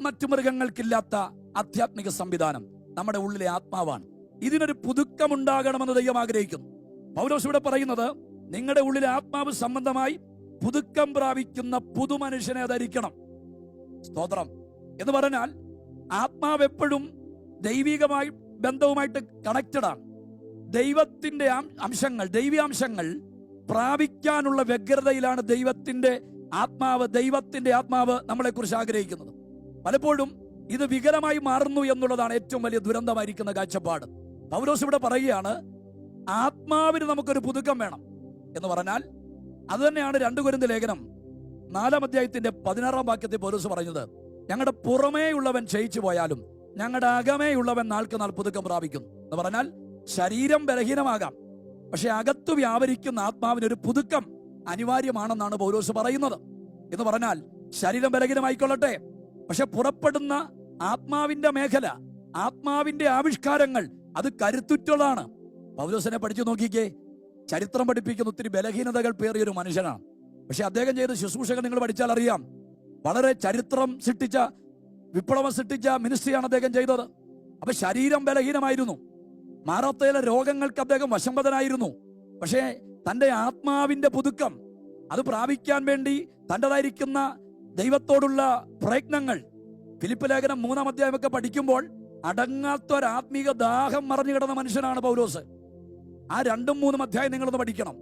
മറ്റു മൃഗങ്ങൾക്കില്ലാത്ത ആധ്യാത്മിക സംവിധാനം നമ്മുടെ ഉള്ളിലെ ആത്മാവാണ്. ഇതിനൊരു പുതുക്കം ഉണ്ടാകണമെന്ന് ദൈവം ആഗ്രഹിക്കുന്നു. പൗലോസ് ഇവിടെ പറയുന്നത്, നിങ്ങളുടെ ഉള്ളിലെ ആത്മാവ് സംബന്ധമായി പുതുക്കം പ്രാപിക്കുന്ന പുതുമനുഷ്യനെ ധരിക്കണം. സ്തോത്രം. എന്ന് പറഞ്ഞാൽ ആത്മാവ് എപ്പോഴും ദൈവികമായി ബന്ധവുമായിട്ട് കണക്റ്റഡ് ആണ്. ദൈവത്തിന്റെ അംശങ്ങൾ, ദൈവീയാംശങ്ങൾ പ്രാപിക്കാനുള്ള വ്യഗ്രതയിലാണ് ദൈവത്തിന്റെ ആത്മാവ് നമ്മളെ കുറിച്ച് ആഗ്രഹിക്കുന്നത്. പലപ്പോഴും ഇത് വികലമായി മാറുന്നു എന്നുള്ളതാണ് ഏറ്റവും വലിയ ദുരന്തമായിരിക്കുന്ന കാഴ്ചപ്പാട്. പൗലോസ് ഇവിടെ പറയുകയാണ്, ആത്മാവിന് നമുക്കൊരു പുതുക്കം വേണം എന്ന് പറഞ്ഞാൽ അത് തന്നെയാണ് 2 കൊരിന്ത്യർ ലേഖനം 4-ാം അധ്യായത്തിന്റെ 16-ാം വാക്യത്തിൽ പൗലോസ് പറഞ്ഞത്, ഞങ്ങളുടെ പുറമേയുള്ളവൻ ക്ഷയിച്ചു പോയാലും ഞങ്ങളുടെ അകമേയുള്ളവൻ നാൾക്ക് നാൾ പുതുക്കം പ്രാപിക്കും എന്ന് പറഞ്ഞാൽ, ശരീരം ബലഹീനമാകാം, പക്ഷെ അകത്തു വ്യാപരിക്കുന്ന ആത്മാവിനൊരു പുതുക്കം അനിവാര്യമാണെന്നാണ് പൗലോസ് പറയുന്നത്. എന്ന് പറഞ്ഞാൽ ശരീരം ബലഹീനമായിക്കൊള്ളട്ടെ, പക്ഷെ പുറപ്പെടുന്ന ആത്മാവിന്റെ മേഖല, ആത്മാവിന്റെ ആവിഷ്കാരങ്ങൾ അത് കരുത്തുറ്റതാണ്. പൗലോസിനെ പഠിച്ചു നോക്കിക്കേ, ചരിത്രം പഠിപ്പിക്കുന്ന ഒത്തിരി ബലഹീനതകൾ പേറിയൊരു മനുഷ്യനാണ്. പക്ഷെ അദ്ദേഹം ചെയ്ത ശുശ്രൂഷകൾ നിങ്ങൾ പഠിച്ചാൽ അറിയാം, വളരെ ചരിത്രം സൃഷ്ടിച്ച, വിപ്ലവം സൃഷ്ടിച്ച മിനിസ്ട്രിയാണ് അദ്ദേഹം ചെയ്തത്. അപ്പൊ ശരീരം ബലഹീനമായിരുന്നു, മാറാത്തയിലെ രോഗങ്ങൾക്ക് അദ്ദേഹം വശംവദനായിരുന്നു. പക്ഷേ തന്റെ ആത്മാവിന്റെ പുതുക്കം അത് പ്രാപിക്കാൻ വേണ്ടി തൻ്റെതായിരിക്കുന്ന ദൈവത്തോടുള്ള പ്രയത്നങ്ങൾ, ഫിലിപ്പ് ലേഖനം 3-ാം അധ്യായമൊക്കെ പഠിക്കുമ്പോൾ അടങ്ങാത്തൊരാത്മീക ദാഹം മറഞ്ഞു കിടന്ന മനുഷ്യനാണ് പൗലോസ്. ആ 2-3 അധ്യായം നിങ്ങളൊന്ന് പഠിക്കണം.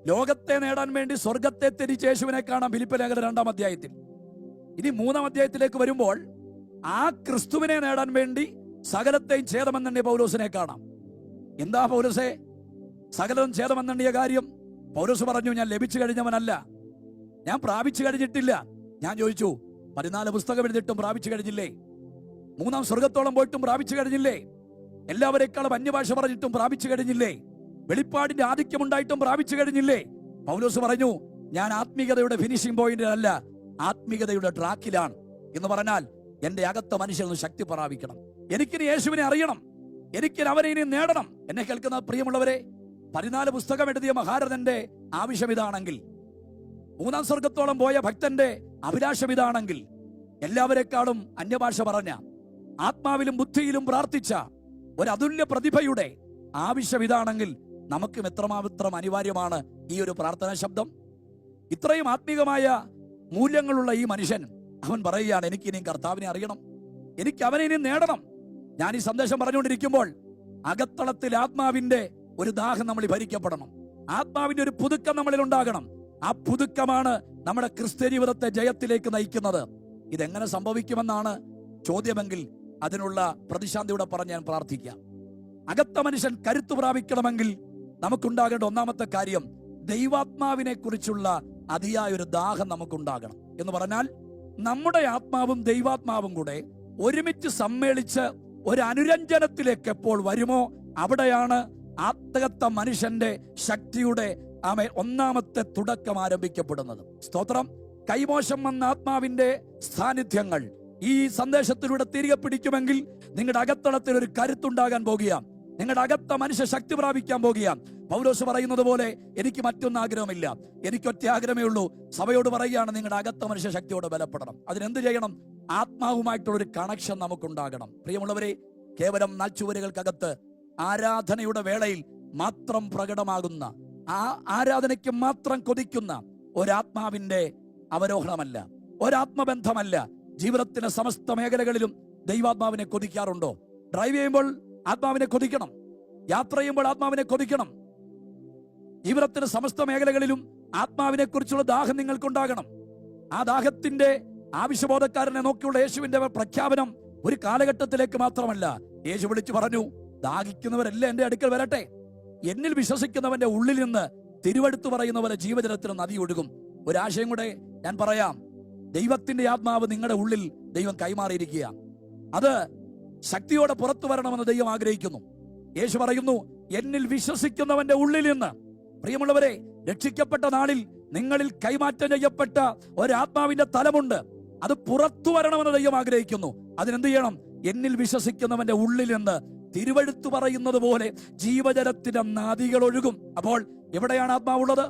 ലോകത്തെ നേടാൻ വേണ്ടി സ്വർഗത്തെ ത്യജിച്ച യേശുവിനെ കാണാം ഫിലിപ്പ് ലേഖനം 2-ാം അധ്യായത്തിൽ. ഇനി 3-ാം അധ്യായത്തിലേക്ക് വരുമ്പോൾ ആ ക്രിസ്തുവിനെ നേടാൻ വേണ്ടി സകലത്തെയും ഛേദമെന്നെ പൗലോസിനെ കാണാം. എന്താ പൗലോസേ സകലം ഛേദമെന്നെണ്ണിയ കാര്യം? പൗലോസ് പറഞ്ഞു, ഞാൻ ലഭിച്ചു കഴിഞ്ഞവനല്ല, ഞാൻ പ്രാപിച്ചു കഴിഞ്ഞിട്ടില്ല. ഞാൻ ചോദിച്ചു, 14 പുസ്തകം എഴുതിയിട്ടും പ്രാപിച്ചു കഴിഞ്ഞില്ലേ? 3-ാം സ്വർഗത്തോളം പോയിട്ടും പ്രാപിച്ചു കഴിഞ്ഞില്ലേ? എല്ലാവരെക്കാളും അന്യഭാഷ പറഞ്ഞിട്ടും പ്രാപിച്ചു കഴിഞ്ഞില്ലേ? വെളിപ്പാടിന്റെ ആധിക്യമുണ്ടായിട്ടും പ്രാപിച്ചു കഴിഞ്ഞില്ലേ? പൗലോസ് പറഞ്ഞു, ഞാൻ ആത്മീയതയുടെ ഫിനിഷിംഗ് പോയിന്റിലല്ല, ആത്മീയതയുടെ ട്രാക്കിലാണ്. എന്ന് പറഞ്ഞാൽ എന്റെ അകത്ത മനുഷ്യനൊന്ന് ശക്തി പ്രാപിക്കണം, എനിക്കിനി യേശുവിനെ അറിയണം, എനിക്കിനി അവനെ ഇനി നേടണം. എന്നെ കേൾക്കുന്ന പ്രിയമുള്ളവരെ, 14 പുസ്തകം എഴുതിയ മഹാരഥന്റെ ആവശ്യം ഇതാണെങ്കിൽ, 3-ാം സ്വർഗത്തോളം പോയ ഭക്തന്റെ അഭിലാഷം ഇതാണെങ്കിൽ, എല്ലാവരെക്കാളും അന്യഭാഷ പറഞ്ഞ, ആത്മാവിലും ബുദ്ധിയിലും പ്രാർത്ഥിച്ച ഒരു അതുല്യ പ്രതിഭയുടെ ആവശ്യം ഇതാണെങ്കിൽ, നമുക്കും എത്രമാത്രം അനിവാര്യമാണ് ഈ ഒരു പ്രാർത്ഥനാ ശബ്ദം. ഇത്രയും ആത്മീകമായ മൂല്യങ്ങളുള്ള ഈ മനുഷ്യൻ അവൻ പറയുകയാണ്, എനിക്കിനിയും കർത്താവിനെ അറിയണം, എനിക്ക് അവനെ ഇനി നേടണം. ഞാൻ ഈ സന്ദേശം പറഞ്ഞുകൊണ്ടിരിക്കുമ്പോൾ അകത്തളത്തിൽ ആത്മാവിന്റെ ഒരു ദാഹം നമ്മളിൽ ഭരിക്കപ്പെടണം, ആത്മാവിന്റെ ഒരു പുതുക്കം നമ്മളിൽ ഉണ്ടാകണം. ആ പുതുക്കമാണ് നമ്മുടെ ക്രിസ്ത്യ ജീവിതത്തെ ജയത്തിലേക്ക് നയിക്കുന്നത്. ഇതെങ്ങനെ സംഭവിക്കുമെന്നാണ് ചോദ്യമെങ്കിൽ അതിനുള്ള പ്രതിശാന്തിയോടെ പറഞ്ഞ് ഞാൻ പ്രാർത്ഥിക്കാം. അകത്ത മനുഷ്യൻ കരുത്തു പ്രാപിക്കണമെങ്കിൽ നമുക്കുണ്ടാകേണ്ട 1-ാമത്തെ കാര്യം, ദൈവാത്മാവിനെ കുറിച്ചുള്ള അതിയായ ഒരു ദാഹം നമുക്കുണ്ടാകണം. എന്ന് പറഞ്ഞാൽ നമ്മുടെ ആത്മാവും ദൈവാത്മാവും കൂടെ ഒരുമിച്ച് സമ്മേളിച്ച് ഒരു അനുരഞ്ജനത്തിലേക്ക് എപ്പോൾ വരുമോ അവിടെയാണ് ആത്മകത്ത മനുഷ്യന്റെ ശക്തിയുടെ ഒന്നാമത്തെ തുടക്കം ആരംഭിക്കപ്പെടുന്നത്. സ്തോത്രം. കൈമോശം വന്ന ആത്മാവിന്റെ സാന്നിധ്യങ്ങൾ ഈ സന്ദേശത്തിലൂടെ തിരികെ പിടിക്കുമെങ്കിൽ നിങ്ങളുടെ അകത്തളത്തിൽ ഒരു കരുത്തുണ്ടാകാൻ പോകുകയാണ്. നിങ്ങളുടെ അകത്ത മനുഷ്യ ശക്തി പ്രാപിക്കാൻ പോകുകയാണ്. പൗലോസ് പറയുന്നത് പോലെ എനിക്ക് മറ്റൊന്നും ആഗ്രഹമില്ല, എനിക്കൊറ്റ ആഗ്രഹമേ ഉള്ളൂ. സഭയോട് പറയുകയാണ്, നിങ്ങളുടെ അകത്ത മനുഷ്യ ശക്തിയോട് ബലപ്പെടണം. അതിനെന്ത് ചെയ്യണം? ആത്മാവുമായിട്ടുള്ളൊരു കണക്ഷൻ നമുക്കുണ്ടാകണം. പ്രിയമുള്ളവരെ, കേവലം നാൽച്ചുവരുകൾക്കകത്ത് ആരാധനയുടെ വേളയിൽ മാത്രം പ്രകടമാകുന്ന, ആ ആരാധനയ്ക്ക് മാത്രം കൊതിക്കുന്ന ഒരാത്മാവിന്റെ അവരോഹണമല്ല, ഒരാത്മബന്ധമല്ല. ജീവിതത്തിന്റെ സമസ്ത മേഖലകളിലും ദൈവാത്മാവിനെ കൊതിക്കാറുണ്ടോ? ഡ്രൈവ് ചെയ്യുമ്പോൾ ആത്മാവിനെ കൊതിക്കണം, യാത്ര ചെയ്യുമ്പോൾ ആത്മാവിനെ കൊതിക്കണം. ജീവിതത്തിന്റെ സമസ്ത മേഖലകളിലും ആത്മാവിനെ കുറിച്ചുള്ള ദാഹം നിങ്ങൾക്കുണ്ടാകണം. ആ ദാഹത്തിന്റെ ആവശ്യബോധക്കാരനെ നോക്കിയുള്ള യേശുവിന്റെ പ്രഖ്യാപനം ഒരു കാലഘട്ടത്തിലേക്ക് മാത്രമല്ല. യേശു വിളിച്ചു പറഞ്ഞു, ദാഹിക്കുന്നവരെല്ലാം എന്റെ അടുക്കൽ വരട്ടെ. എന്നിൽ വിശ്വസിക്കുന്നവന്റെ ഉള്ളിൽ നിന്ന് തിരുവെടുത്തു പറയുന്ന പോലെ ജീവജലത്തിന് നദി ഒഴുകും. ഒരാശയം കൂടെ ഞാൻ പറയാം. ദൈവത്തിന്റെ ആത്മാവ് നിങ്ങളുടെ ഉള്ളിൽ ദൈവം കൈമാറിയിരിക്കുക. അത് ശക്തിയോടെ പുറത്തു വരണമെന്ന് ദൈവം ആഗ്രഹിക്കുന്നു. യേശു പറയുന്നു, എന്നിൽ വിശ്വസിക്കുന്നവന്റെ ഉള്ളിൽ നിന്ന്. പ്രിയമുള്ളവരെ, രക്ഷിക്കപ്പെട്ട നാളിൽ നിങ്ങളിൽ കൈമാറ്റം ചെയ്യപ്പെട്ട ഒരാത്മാവിന്റെ തലമുണ്ട്. അത് പുറത്തു വരണമെന്ന് ദൈവം ആഗ്രഹിക്കുന്നു. അതിനെന്ത് ചെയ്യണം? എന്നിൽ വിശ്വസിക്കുന്നവന്റെ ഉള്ളിൽ നിന്ന് തിരുവെഴുത്തു പറയുന്നത് പോലെ ജീവജലത്തിന്റെ നദികൾ ഒഴുകും. അപ്പോൾ എവിടെയാണ് ആത്മാവുള്ളത്?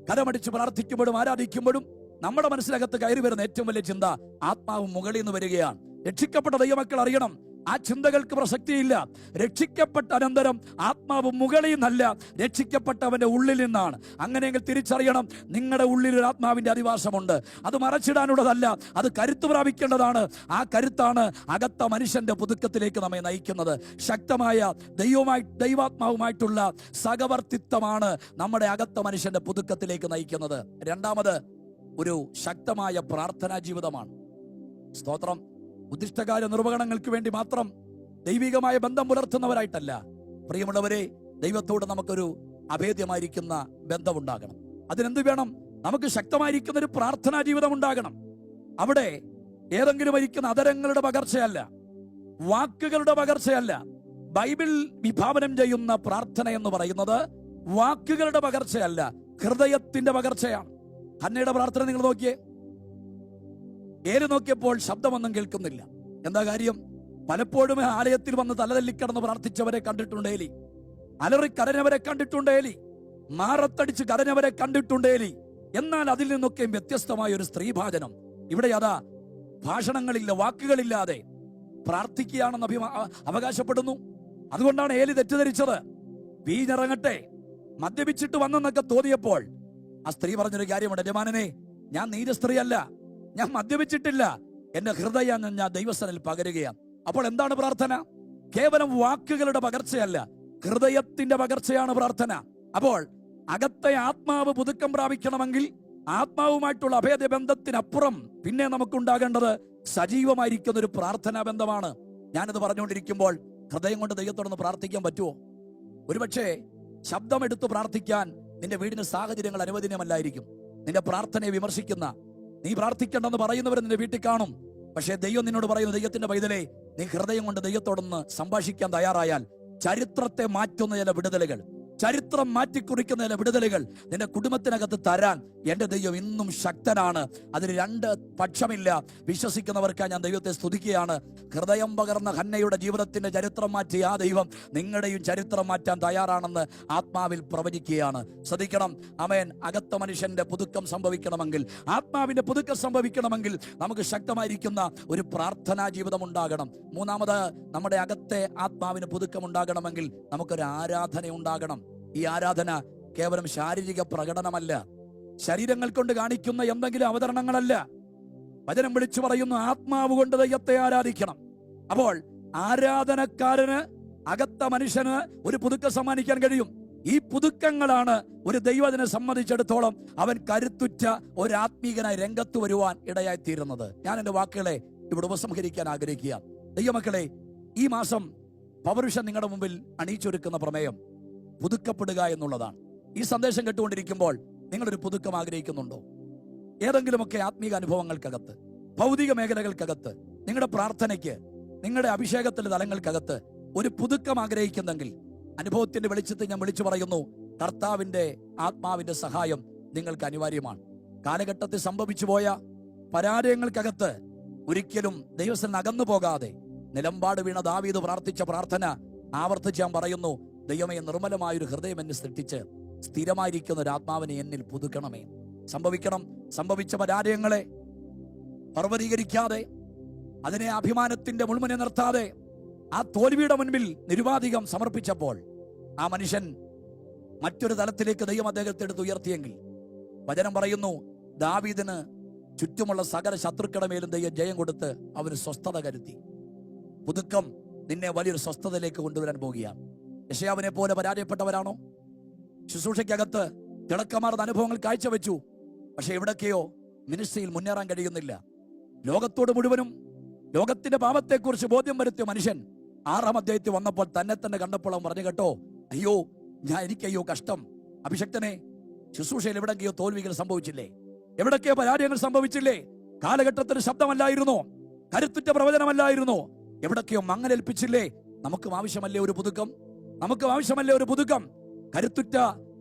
കരമടിച്ച് പ്രാർത്ഥിക്കുമ്പോഴും ആരാധിക്കുമ്പോഴും നമ്മുടെ മനസ്സിനകത്ത് കയറി വരുന്ന ഏറ്റവും വലിയ ചിന്ത ആത്മാവ് മുകളിൽ നിന്ന് വരികയാണ്. രക്ഷിക്കപ്പെട്ട ദൈവമക്കൾ അറിയണം, ആ ചിന്തകൾക്ക് പ്രസക്തിയില്ല. രക്ഷിക്കപ്പെട്ട അനന്തരം ആത്മാവ് മുകളിൽ നിന്നല്ല, രക്ഷിക്കപ്പെട്ടവന്റെ ഉള്ളിൽ നിന്നാണ്. അങ്ങനെയെങ്കിൽ തിരിച്ചറിയണം, നിങ്ങളുടെ ഉള്ളിൽ ഒരു ആത്മാവിന്റെ അധിവാസമുണ്ട്. അത് മറച്ചിടാനുള്ളതല്ല, അത് കരുത്ത് പ്രാപിക്കേണ്ടതാണ്. ആ കരുത്താണ് അകത്ത മനുഷ്യന്റെ പുതുക്കത്തിലേക്ക് നമ്മെ നയിക്കുന്നത്. ശക്തമായ ദൈവാത്മാവുമായിട്ടുള്ള സഹവർത്തിത്വമാണ് നമ്മുടെ അകത്ത മനുഷ്യന്റെ പുതുക്കത്തിലേക്ക് നയിക്കുന്നത്. രണ്ടാമത്, ഒരു ശക്തമായ പ്രാർത്ഥനാ ജീവിതമാണ്. സ്തോത്രം. ഉദ്ദിഷ്ടകാര്യ നിർവഹണങ്ങൾക്ക് വേണ്ടി മാത്രം ദൈവികമായ ബന്ധം പുലർത്തുന്നവരായിട്ടല്ല. പ്രിയമുള്ളവരെ, ദൈവത്തോട് നമുക്കൊരു അഭേദ്യമായിരിക്കുന്ന ബന്ധമുണ്ടാകണം. അതിനെന്ത് വേണം? നമുക്ക് ശക്തമായിരിക്കുന്ന ഒരു പ്രാർത്ഥനാ ജീവിതം ഉണ്ടാകണം. അവിടെ ഏതെങ്കിലും ഇരിക്കുന്ന അധരങ്ങളുടെ പകർച്ചയല്ല, വാക്കുകളുടെ പകർച്ചയല്ല. ബൈബിൾ വിഭാവനം ചെയ്യുന്ന പ്രാർത്ഥന എന്ന് പറയുന്നത് വാക്കുകളുടെ പകർച്ചയല്ല, ഹൃദയത്തിന്റെ പകർച്ചയാണ്. ഹന്നയുടെ പ്രാർത്ഥന നിങ്ങൾ നോക്കിയേ. ഏല് നോക്കിയപ്പോൾ ശബ്ദമൊന്നും കേൾക്കുന്നില്ല. എന്താ കാര്യം? പലപ്പോഴും ആലയത്തിൽ വന്ന് തലതല്ലിക്കിടന്ന് പ്രാർത്ഥിച്ചവരെ കണ്ടിട്ടുണ്ട് ഏലി. അലറി കരഞ്ഞവരെ കണ്ടിട്ടുണ്ട് ഏലി. മാറത്തടിച്ച് കരഞ്ഞവരെ കണ്ടിട്ടുണ്ട് ഏലി. എന്നാൽ അതിൽ നിന്നൊക്കെ വ്യത്യസ്തമായ ഒരു സ്ത്രീഭാചനം. ഇവിടെ അതാ ഭാഷണങ്ങളില്ല, വാക്കുകളില്ലാതെ പ്രാർത്ഥിക്കുകയാണെന്ന് അവകാശപ്പെടുന്നു. അതുകൊണ്ടാണ് ഏലി തെറ്റിദ്ധരിച്ചത്. വീഞ്ഞിറങ്ങട്ടെ, മദ്യപിച്ചിട്ട് വന്നെന്നൊക്കെ തോന്നിയപ്പോൾ ആ സ്ത്രീ പറഞ്ഞൊരു കാര്യമുണ്ട്, യജമാനനെ, ഞാൻ നീച സ്ത്രീയല്ല, ഞാൻ മദ്യപിച്ചിട്ടില്ല, എന്റെ ഹൃദയം ഞാൻ ദൈവസ്ഥനിൽ പകരുകയാണ്. അപ്പോൾ എന്താണ് പ്രാർത്ഥന? കേവലം വാക്കുകളുടെ പകർച്ചയല്ല, ഹൃദയത്തിന്റെ പകർച്ചയാണ് പ്രാർത്ഥന. അപ്പോൾ അകത്തെ ആത്മാവ് പുതുക്കം പ്രാപിക്കണമെങ്കിൽ ആത്മാവുമായിട്ടുള്ള അഭേദ്യ ബന്ധത്തിനപ്പുറം പിന്നെ നമുക്കുണ്ടാകേണ്ടത് സജീവമായിരിക്കുന്ന ഒരു പ്രാർത്ഥനാ ബന്ധമാണ്. ഞാനിത് പറഞ്ഞുകൊണ്ടിരിക്കുമ്പോൾ ഹൃദയം കൊണ്ട് ദൈവത്തോടൊന്ന് പ്രാർത്ഥിക്കാൻ പറ്റുമോ? ഒരുപക്ഷെ ശബ്ദമെടുത്ത് പ്രാർത്ഥിക്കാൻ നിന്റെ വീടിന് സാഹചര്യങ്ങൾ അനുവദനീയമല്ലായിരിക്കും. നിന്റെ പ്രാർത്ഥനയെ വിമർശിക്കുന്ന, നീ പ്രാർത്ഥിക്കണ്ടെന്ന് പറയുന്നവർ നിന്റെ വീട്ടിൽ കാണും. പക്ഷേ ദൈവം നിന്നോട് പറയുന്നു, ദൈവത്തിന്റെ പൈതലേ, നീ ഹൃദയം കൊണ്ട് ദൈവത്തോടൊന്ന് സംഭാഷിക്കാൻ തയ്യാറായാൽ ചരിത്രത്തെ മാറ്റുന്ന ചില വിടുതലുകൾ, ചരിത്രം മാറ്റിക്കുറിക്കുന്ന ചില വിടുതലുകൾ നിന്റെ കുടുംബത്തിനകത്ത് തരാൻ എന്റെ ദൈവം ഇന്നും ശക്തനാണ്. അതിന് രണ്ട് പക്ഷമില്ല. വിശ്വസിക്കുന്നവർക്കായി ഞാൻ ദൈവത്തെ സ്തുതിക്കുകയാണ്. ഹൃദയം പകർന്ന ഹന്നയുടെ ജീവിതത്തിന്റെ ചരിത്രം മാറ്റിയ ആ ദൈവം നിങ്ങളുടെയും ചരിത്രം മാറ്റാൻ തയ്യാറാണെന്ന് ആത്മാവിൽ പ്രവചിക്കുകയാണ്. ശ്രദ്ധിക്കണം. ആമേൻ. അകത്ത മനുഷ്യന്റെ പുതുക്കം സംഭവിക്കണമെങ്കിൽ, ആത്മാവിന്റെ പുതുക്കം സംഭവിക്കണമെങ്കിൽ നമുക്ക് ശക്തമായിരിക്കുന്ന ഒരു പ്രാർത്ഥനാ ജീവിതം ഉണ്ടാകണം. മൂന്നാമത്, നമ്മുടെ അകത്തെ ആത്മാവിന് പുതുക്കം ഉണ്ടാകണമെങ്കിൽ നമുക്കൊരു ആരാധന ഉണ്ടാകണം. ഈ ആരാധന കേവലം ശാരീരിക പ്രകടനമല്ല, ശരീരങ്ങൾ കൊണ്ട് കാണിക്കുന്ന എന്തെങ്കിലും അവതരണങ്ങളല്ല. വചനം വിളിച്ചു പറയുന്നു, ആത്മാവ് കൊണ്ട് ദൈവത്തെ ആരാധിക്കണം. അപ്പോൾ ആരാധനക്കാരന്, അകത്ത മനുഷ്യന് ഒരു പുതുക്കം സമ്മാനിക്കാൻ കഴിയും. ഈ പുതുക്കങ്ങളാണ് ഒരു ദൈവത്തിനെ സംബന്ധിച്ചിടത്തോളം അവൻ കരുത്തുറ്റ ഒരു ആത്മീകനായി രംഗത്ത് വരുവാൻ ഇടയായിത്തീരുന്നത്. ഞാൻ എന്റെ വാക്കുകളെ ഇവിടെ ഉപസംഹരിക്കാൻ ആഗ്രഹിക്കുക. ദൈവമക്കളെ, ഈ മാസം പൗരുഷൻ നിങ്ങളുടെ മുമ്പിൽ അണിയിച്ചൊരുക്കുന്ന പ്രമേയം പുതുക്കപ്പെടുക എന്നുള്ളതാണ്. ഈ സന്ദേശം കേട്ടുകൊണ്ടിരിക്കുമ്പോൾ നിങ്ങളൊരു പുതുക്കം ആഗ്രഹിക്കുന്നുണ്ടോ? ഏതെങ്കിലുമൊക്കെ ആത്മീക അനുഭവങ്ങൾക്കകത്ത്, ഭൗതിക മേഖലകൾക്കകത്ത്, നിങ്ങളുടെ പ്രാർത്ഥനയ്ക്ക്, നിങ്ങളുടെ അഭിഷേകത്തിന്റെ തലങ്ങൾക്കകത്ത് ഒരു പുതുക്കം ആഗ്രഹിക്കുന്നെങ്കിൽ അനുഭവത്തിന്റെ വെളിച്ചത്തിൽ ഞാൻ വിളിച്ചു പറയുന്നു, കർത്താവിന്റെ ആത്മാവിന്റെ സഹായം നിങ്ങൾക്ക് അനിവാര്യമാണ്. കാലഘട്ടത്തിൽ സംഭവിച്ചു പോയ പരാജയങ്ങൾക്കകത്ത് ഒരിക്കലും ദൈവത്തിൽ അകന്നു പോകാതെ നിലമ്പാട് വീണ ദാവീദ് പ്രാർത്ഥിച്ച പ്രാർത്ഥന ആവർത്തിച്ച് ഞാൻ പറയുന്നു, ദൈവമേ നിർമ്മലമായൊരു ഹൃദയം എന്നെ സൃഷ്ടിച്ച് സ്ഥിരമായിരിക്കുന്ന ഒരു ആത്മാവിനെ എന്നിൽ പുതുക്കണമേ. സംഭവിച്ച പരാജയങ്ങളെ പർവ്വതീകരിക്കാതെ, അതിനെ അഭിമാനത്തിന്റെ മുൾമുനെ നിർത്താതെ ആ തോൽവിയുടെ മുൻപിൽ നിരുപാധികം സമർപ്പിച്ചപ്പോൾ ആ മനുഷ്യൻ മറ്റൊരു തലത്തിലേക്ക് ദൈവം അദ്ദേഹത്തെ എടുത്ത് ഉയർത്തിയെങ്കിൽ വചനം പറയുന്നു, ദാവീദിന് ചുറ്റുമുള്ള സകല ശത്രുക്കളുടെ മേലും ദൈവം ജയം കൊടുത്ത് അവന് സ്വസ്ഥത കരുത്തി. പുതുക്കം നിന്നെ വലിയൊരു സ്വസ്ഥതയിലേക്ക് കൊണ്ടുവരാൻ പോകുകയാണ്. യെശയ്യാവിനെ പോലെ പരാജയപ്പെട്ടവരാണോ? ശുശ്രൂഷയ്ക്കകത്ത് തിളക്കമാർന്ന അനുഭവങ്ങൾ കാഴ്ചവെച്ചു, പക്ഷെ എവിടൊക്കെയോ മിനിസ്ട്രിയിൽ മുന്നേറാൻ കഴിയുന്നില്ല. ലോകത്തോട് മുഴുവനും ലോകത്തിന്റെ പാപത്തെക്കുറിച്ച് ബോധ്യം വരുത്തിയ മനുഷ്യൻ 6-ാം അധ്യായത്തിൽ വന്നപ്പോൾ തന്നെ കണ്ടപ്പോൾ അവൻ പറഞ്ഞു, കേട്ടോ, എനിക്കയ്യോ കഷ്ടം. അഭിഷക്തനെ, ശുശ്രൂഷയിൽ എവിടെയൊക്കെയോ തോൽവികൾ സംഭവിച്ചില്ലേ? എവിടൊക്കെയോ പരാജയങ്ങൾ സംഭവിച്ചില്ലേ? കാലഘട്ടത്തിന് ശബ്ദമല്ലായിരുന്നോ? കരുത്തുറ്റ പ്രവചനമല്ലായിരുന്നോ? എവിടൊക്കെയോ മങ്ങലേൽപ്പിച്ചില്ലേ? നമുക്കും ആവശ്യമല്ലേ ഒരു പുതുക്കം? നമുക്കും ആവശ്യമല്ലേ ഒരു പുതുക്കം? കരുത്തുറ്റ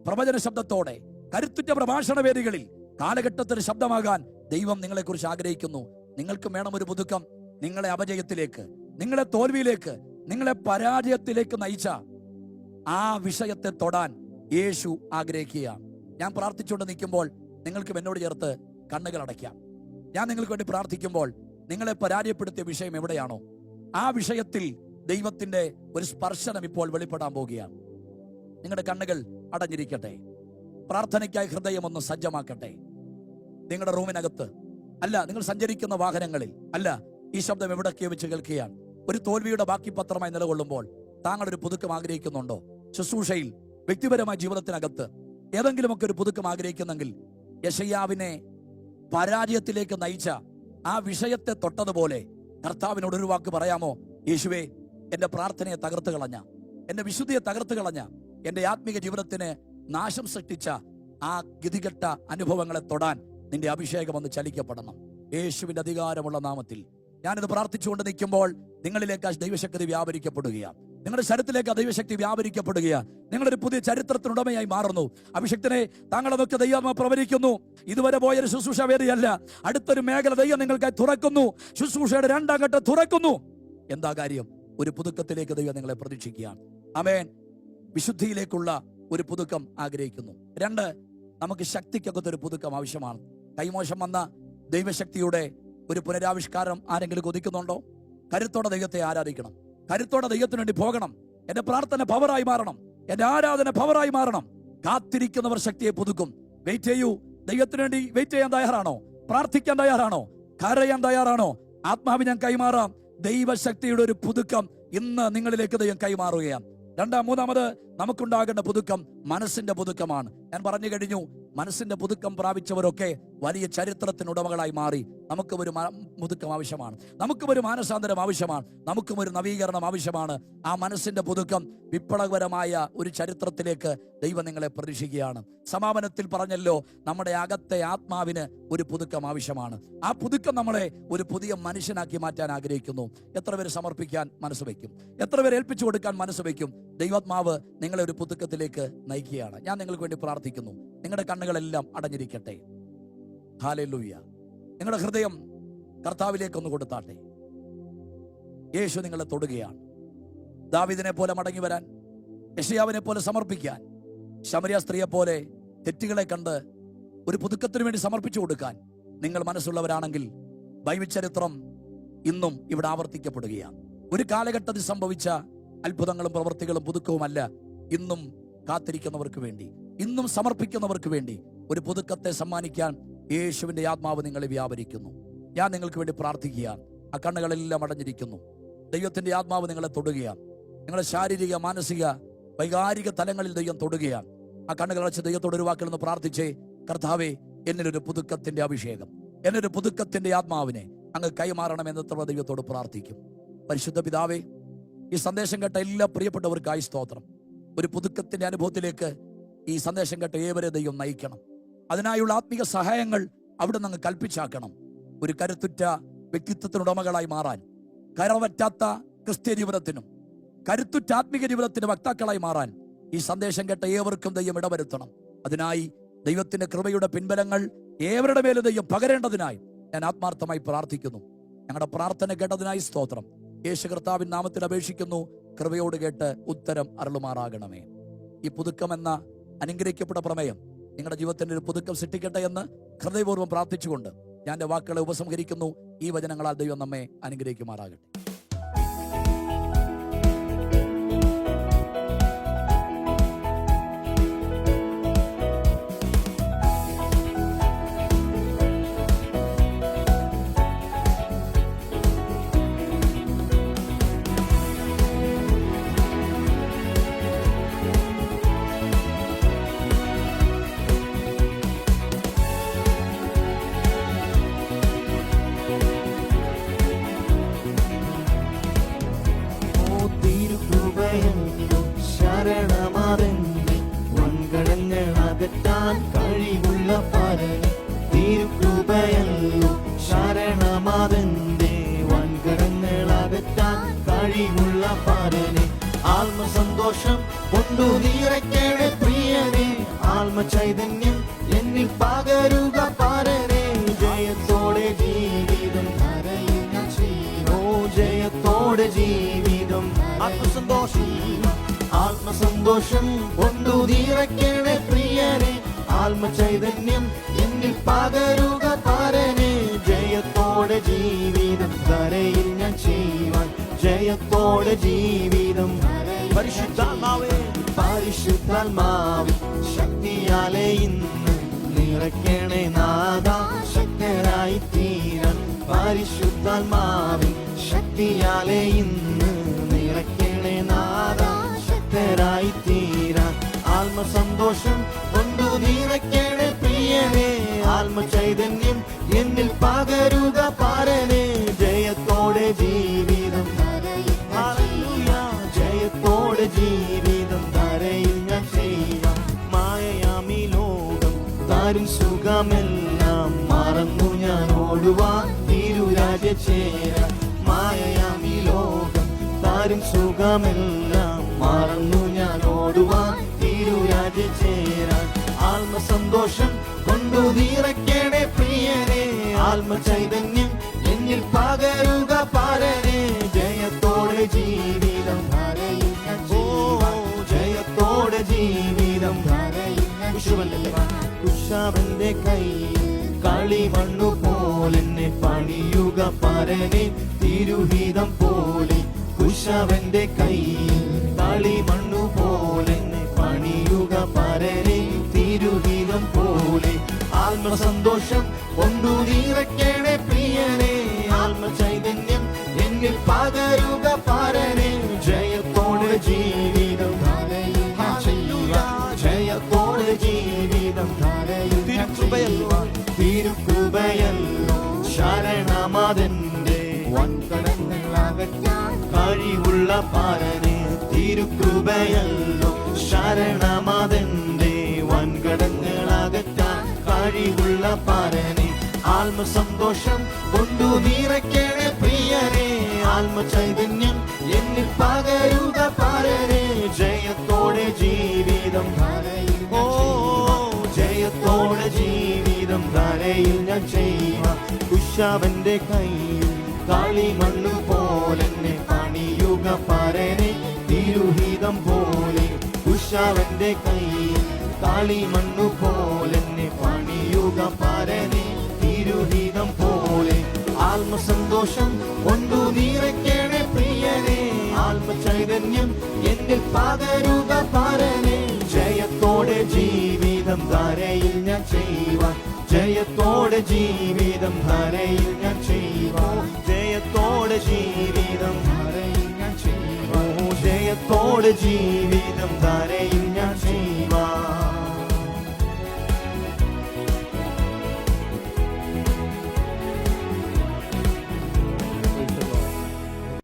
പ്രവചന ശബ്ദത്തോടെ, കരുത്തുറ്റ പ്രഭാഷണ വേദികളിൽ കാലഘട്ടത്തിന് ശബ്ദമാകാൻ ദൈവം നിങ്ങളെക്കുറിച്ച് ആഗ്രഹിക്കുന്നു. നിങ്ങൾക്കും വേണം ഒരു പുതുക്കം. നിങ്ങളെ അപജയത്തിലേക്ക്, നിങ്ങളെ തോൽവിയിലേക്ക്, നിങ്ങളെ പരാജയത്തിലേക്ക് നയിച്ച ആ വിഷയത്തെ തൊടാൻ യേശു ആഗ്രഹിക്കുക. ഞാൻ പ്രാർത്ഥിച്ചുകൊണ്ട് നിൽക്കുമ്പോൾ നിങ്ങൾക്കും എന്നോട് ചേർത്ത് കണ്ണുകൾ അടയ്ക്കാം. ഞാൻ നിങ്ങൾക്ക് വേണ്ടി പ്രാർത്ഥിക്കുമ്പോൾ നിങ്ങളെ പരാജയപ്പെടുത്തിയ വിഷയം എവിടെയാണോ ആ വിഷയത്തിൽ ദൈവത്തിന്റെ ഒരു സ്പർശനം ഇപ്പോൾ വെളിപ്പെടാൻ പോകുകയാണ്. നിങ്ങളുടെ കണ്ണുകൾ അടഞ്ഞിരിക്കട്ടെ. പ്രാർത്ഥനയ്ക്കായി ഹൃദയം ഒന്ന് സജ്ജമാക്കട്ടെ. നിങ്ങളുടെ റൂമിനകത്ത് അല്ല, നിങ്ങൾ സഞ്ചരിക്കുന്ന വാഹനങ്ങളിൽ അല്ല, ഈ ശബ്ദം എവിടൊക്കെ വെച്ച് കേൾക്കുകയാണ്. ഒരു തോൽവിയുടെ ബാക്കി പത്രമായി നിലകൊള്ളുമ്പോൾ താങ്കൾ ഒരു പുതുക്കം ആഗ്രഹിക്കുന്നുണ്ടോ? ശുശ്രൂഷയിൽ, വ്യക്തിപരമായ ജീവിതത്തിനകത്ത് ഏതെങ്കിലുമൊക്കെ ഒരു പുതുക്കം ആഗ്രഹിക്കുന്നെങ്കിൽ യെശയ്യാവിനെ പരാജയത്തിലേക്ക് നയിച്ച ആ വിഷയത്തെ തൊട്ടതുപോലെ കർത്താവിനോട് ഒരു വാക്ക് പറയാമോ? യേശുവേ, എന്റെ പ്രാർത്ഥനയെ തകർത്ത് കളഞ്ഞ, എന്റെ വിശുദ്ധിയെ തകർത്ത് കളഞ്ഞ, എന്റെ ആത്മീക ജീവിതത്തിന് നാശം സൃഷ്ടിച്ച ആ ഗതികെട്ട അനുഭവങ്ങളെ തൊടാൻ നിന്റെ അഭിഷേകം ഒന്ന് ചലിക്കപ്പെടണം. യേശുവിന്റെ അധികാരമുള്ള നാമത്തിൽ ഞാനിത് പ്രാർത്ഥിച്ചുകൊണ്ട് നിൽക്കുമ്പോൾ നിങ്ങളിലേക്ക് ആ ദൈവശക്തി വ്യാപരിക്കപ്പെടുകയാണ്. നിങ്ങളുടെ ശരീരത്തിലേക്ക് ആ ദൈവശക്തി വ്യാപരിക്കപ്പെടുകയാണ്. നിങ്ങളൊരു പുതിയ ചരിത്രത്തിനുടമയായി മാറുന്നു. അഭിഷക്തനെ, താങ്കളതൊക്കെ ദൈവം പ്രവചിക്കുന്നു. ഇതുവരെ പോയൊരു ശുശ്രൂഷ വേദിയല്ല, അടുത്തൊരു മേഖല ദൈവം നിങ്ങൾക്കായി തുറക്കുന്നു. ശുശ്രൂഷയുടെ 2ാം ഘട്ടം തുറക്കുന്നു. എന്താ കാര്യം? ഒരു പുതുക്കത്തിലേക്ക് ദൈവം നിങ്ങളെ പ്രതീക്ഷിക്കുകയാണ്. ആമേൻ. വിശുദ്ധിയിലേക്കുള്ള ഒരു പുതുക്കം ആഗ്രഹിക്കുന്നു. 2, നമുക്ക് ശക്തിക്കകത്ത് ഒരു പുതുക്കം ആവശ്യമാണ്. കൈമോശം വന്ന ദൈവശക്തിയുടെ ഒരു പുനരാവിഷ്കാരം ആരെങ്കിലും കൊതിക്കുന്നുണ്ടോ? കരുത്തോടെ ദൈവത്തെ ആരാധിക്കണം. കരുത്തോടെ ദൈവത്തിന് വേണ്ടി പോകണം. എന്റെ പ്രാർത്ഥന പവറായി മാറണം. എന്റെ ആരാധന പവറായി മാറണം. കാത്തിരിക്കുന്നവർ ശക്തിയെ പുതുക്കും. വെയിറ്റ് ചെയ്യൂ. ദൈവത്തിന് വേണ്ടി വെയിറ്റ് ചെയ്യാൻ തയ്യാറാണോ? പ്രാർത്ഥിക്കാൻ തയ്യാറാണോ? കരയാൻ തയ്യാറാണോ? ആത്മാവ് ഞാൻ കൈമാറാം. ദൈവശക്തിയുടെ ഒരു പുതുക്കം ഇന്ന് നിങ്ങളിലേക്ക് ദൈവം കൈമാറുകയാണ്. 3-ാമത് നമുക്കുണ്ടാകേണ്ട പുതുക്കം മനസ്സിന്റെ പുതുക്കമാണ്. ഞാൻ പറഞ്ഞു കഴിഞ്ഞു, മനസ്സിന്റെ പുതുക്കം പ്രാപിച്ചവരൊക്കെ വലിയ ചരിത്രത്തിനുടമകളായി മാറി. നമുക്കും ഒരു പുതുക്കം ആവശ്യമാണ്. നമുക്കും ഒരു മാനസാന്തരം ആവശ്യമാണ്. നമുക്കും ഒരു നവീകരണം ആവശ്യമാണ്. ആ മനസ്സിന്റെ പുതുക്കം വിപ്ലവകരമായ ഒരു ചരിത്രത്തിലേക്ക് ദൈവം നിങ്ങളെ പ്രതീക്ഷിക്കുകയാണ്. സമാപനത്തിൽ പറഞ്ഞല്ലോ, നമ്മുടെ അകത്തെ ആത്മാവിന് ഒരു പുതുക്കം ആവശ്യമാണ്. ആ പുതുക്കം നമ്മളെ ഒരു പുതിയ മനുഷ്യനാക്കി മാറ്റാൻ ആഗ്രഹിക്കുന്നു. എത്ര പേര് സമർപ്പിക്കാൻ മനസ്സ് വയ്ക്കും? എത്ര പേര് ഏൽപ്പിച്ചു കൊടുക്കാൻ മനസ്സ് വയ്ക്കും? ദൈവാത്മാവ് നിങ്ങളെ ഒരു പുതുക്കത്തിലേക്ക് നയിക്കുകയാണ്. ഞാൻ നിങ്ങൾക്ക് വേണ്ടി പ്രാർത്ഥിക്കുന്നു. നിങ്ങളുടെ കണ്ണുകളെല്ലാം അടഞ്ഞിരിക്കട്ടെ. ഹല്ലേലൂയ. നിങ്ങളുടെ ഹൃദയം കർത്താവിലേക്ക് ഒന്ന് കൊടുത്താട്ടെ. യേശു നിങ്ങളെ തൊടുകയാണ്. ദാവീദിനെ പോലെ മടങ്ങി വരാൻ, യെശയ്യാവിനെ പോലെ സമർപ്പിക്കാൻ, ശമരിയ സ്ത്രീയെ പോലെ തെറ്റുകളെ കണ്ട് ഒരു പുതുക്കത്തിന് വേണ്ടി സമർപ്പിച്ചു കൊടുക്കാൻ നിങ്ങൾ മനസ്സുള്ളവരാണെങ്കിൽ ബൈബിൾ ചരിത്രം ഇന്നും ഇവിടെ ആവർത്തിക്കപ്പെടുകയാണ്. ഒരു കാലഘട്ടത്തിൽ സംഭവിച്ച അത്ഭുതങ്ങളും പ്രവൃത്തികളും പുതുക്കവുമല്ല, ഇന്നും കാത്തിരിക്കുന്നവർക്ക് വേണ്ടി, ഇന്നും സമർപ്പിക്കുന്നവർക്ക് വേണ്ടി ഒരു പുതുക്കത്തെ സമ്മാനിക്കാൻ യേശുവിന്റെ ആത്മാവ് നിങ്ങളെ വ്യാപരിക്കുന്നു. ഞാൻ നിങ്ങൾക്ക് വേണ്ടി പ്രാർത്ഥിക്കുകയാണ്. ആ കണ്ണുകളെല്ലാം അടഞ്ഞിരിക്കുന്നു. ദൈവത്തിന്റെ ആത്മാവ് നിങ്ങളെ തൊടുകയാണ്. നിങ്ങളുടെ ശാരീരിക, മാനസിക, വൈകാരിക തലങ്ങളിൽ ദൈവം തൊടുകയാണ്. ആ കണ്ണുകൾ അടച്ച് ദൈവത്തോട് ഒരു വാക്കിൽ നിന്ന് പ്രാർത്ഥിച്ചേ, കർത്താവേ, എന്നൊരു പുതുക്കത്തിന്റെ അഭിഷേകം, എന്നൊരു പുതുക്കത്തിന്റെ ആത്മാവിനെ അങ്ങ് കൈമാറണമെന്ന് ദൈവത്തോട് പ്രാർത്ഥിക്കും. പരിശുദ്ധ പിതാവേ, ഈ സന്ദേശം കേട്ട എല്ലാ പ്രിയപ്പെട്ടവർക്കായി സ്തോത്രം. ഒരു പുതുക്കത്തിന്റെ അനുഭവത്തിലേക്ക് ഈ സന്ദേശം കേട്ട ഏവരെ ദൈവം നയിക്കണം. അതിനായുള്ള ആത്മീക സഹായങ്ങൾ അവിടെ നിന്ന് കൽപ്പിച്ചാക്കണം. ഒരു കരുത്തുറ്റ വ്യക്തിത്വത്തിനുടമകളായി മാറാൻ, കരവറ്റാത്ത ക്രിസ്ത്യ ജീവിതത്തിനും കരുത്തുറ്റ ആത്മീക ജീവിതത്തിന് വക്താക്കളായി മാറാൻ ഈ സന്ദേശം കേട്ട ഏവർക്കും ദൈവം ഇടവരുത്തണം. അതിനായി ദൈവത്തിന്റെ കൃപയുടെ പിൻബലങ്ങൾ ഏവരുടെ മേലും ദൈവം പകരേണ്ടതിനായി ഞാൻ ആത്മാർത്ഥമായി പ്രാർത്ഥിക്കുന്നു. ഞങ്ങളുടെ പ്രാർത്ഥന കേട്ടതിനായി സ്തോത്രം. യേശു കർത്താവിൻ നാമത്തിൽ അപേക്ഷിക്കുന്നു, കൃപയോട് കേട്ട് ഉത്തരം അരുളുമാറാകണമേ. ഈ പുതുക്കം എന്ന അനുഗ്രഹിക്കപ്പെട്ട പ്രമേയം നിങ്ങളുടെ ജീവിതത്തിന്റെ ഒരു പുതുക്കം സൃഷ്ടിക്കട്ടെ എന്ന് ഹൃദയപൂർവ്വം പ്രാർത്ഥിച്ചുകൊണ്ട് ഞാൻ എൻ്റെ വാക്കുകളെ ഉപസംഹരിക്കുന്നു. ഈ വചനങ്ങളാൽ ദൈവം നമ്മെ അനുഗ്രഹിക്കുമാറാകട്ടെ. ശരണമാതെന്നെ വൻകടങ്ങളകറ്റാൻ കഴിവുള്ള പരനെ, തിരുകൃപയല്ലോ ശരണമാതെന്നെ വൻകടങ്ങളകറ്റാൻ കഴിവുള്ള പരനെ. ആത്മസന്തോഷം കൊണ്ടു നിറയ്ക്കണേ പ്രിയനെ, ആത്മചൈതന്യം എന്നിൽ പകരുക പരനെ. ജയത്തോടെ ജീവിതം ജയത്തോടെ ജീവിതം ആത്മസന്തോഷം കൊണ്ടു നിറയ്ക്കണേ പ്രിയനെ, ആത്മചൈതന്യം എന്നിൽ പകരുക പരനെ. ജയത്തോടെ ജീവിതം ധരയിൽ ഞാൻ ചെയ്യുവാൻ, ജയത്തോടെ ജീവിതം പരിശുദ്ധാത്മാവേ ശക്തിയാലെ ഇന്ന് നിറയ്ക്കണേ നാഥ, ശക്തരായി തീരാൻ. പരിശുദ്ധാത്മാവേ ശക്തിയാലെ ഇന്ന് നിറയ്ക്കണേ നാഥ, ശക്തരായി തീരാൻ. ആത്മസന്തോഷം കൊണ്ടു നിറയ്ക്കണേ പ്രിയനെ, ആത്മചൈതന്യം എന്നിൽ പകരുക പരനെ. ജയത്തോടെ ജീവിതം ജയത്തോടെ ജീവിതം ധരയിൽ ഞാൻ ചെയ്യാം. മായയാമി ലോകം താരും സുഖമെല്ലാം മറന്നു ഞാൻ ഓടുവാൻ തിരുരാജ്യ ചേരാൻ. മായയാമി ലോകം താരും സുഖമെല്ലാം മറന്നു ഞാൻ ഓടുവാൻ തിരുരാജ്യ ചേരാൻ. ആത്മസന്തോഷം കൊണ്ടു നിറയ്ക്കണേ പ്രിയനെ, ആത്മചൈതന്യം എന്നിൽ പകരുക പരനെ. ജയത്തോടെ ജീവിതം ജയത്തോടെ ജീവിതം കുശവന്റെ കയ്യിൽ കളിമണ്ണു പോലെന്നെ പണിയുക പരനെ, തിരുഹിതം പോലെ. കുശവന്റെ കയ്യിൽ കളിമണ്ണു പോലെന്നെ പണിയുക പരനെ, തിരുഹിതം പോലെ. ആത്മസന്തോഷം കൊണ്ടു നിറയ്ക്കണേ പ്രിയനെ, ആത്മചൈതന്യം എന്നിൽ പകരുക പരനെ. ജയത്തോടെ ജീവിതം ജയത്തോടെ ജീവിതം തിരുകൃപയല്ലോ ശരണമാതെന്റെ വൻകടങ്ങളകറ്റാൻ കഴിവുള്ള പരനെ. തിരുകൃപയല്ലോ ശരണമാതെന്റെ വൻകടങ്ങളകറ്റാൻ കഴിവുള്ള പരനെ. ആത്മസന്തോഷം കൊണ്ടു നിറയ്ക്കണേ പ്രിയനെ, ആത്മചൈതന്യം എന്നിൽ പകരുക പരനെ. ജയത്തോടെ ജീവിതം ജയത്തോടെ ജീവിതം ധരയിൽ ഞാൻ ചെയ്യാം. കുശവന്റെ കയ്യിൽ കളിമണ്ണു പോലെന്നെ പണിയുക പരനെ, തിരുഹിതം പോലെ. കുശവന്റെ കയ്യിൽ കളിമണ്ണു പോലെന്നെ പണിയുക പരനെ, തിരുഹിതം പോലെ. ആത്മസന്തോഷം കൊണ്ടു നിറയ്ക്കണേ പ്രിയനെ, ആത്മചൈതന്യം എന്നിൽ പകരുക പരനെ. ജയത്തോടെ ജീവിതം ധരയിൽ ഞാൻ ചെയ്യുവാൻ, ജയത്തോടെ ജീവിതം ധരയിൽ ഞാൻ ചെയ്യുവാൻ. ജയത്തോടെ ജീവിതം ധരയിൽ ഞാൻ ചെയ്യുവാൻ. ജയത്തോടെ ജീവിതം ധര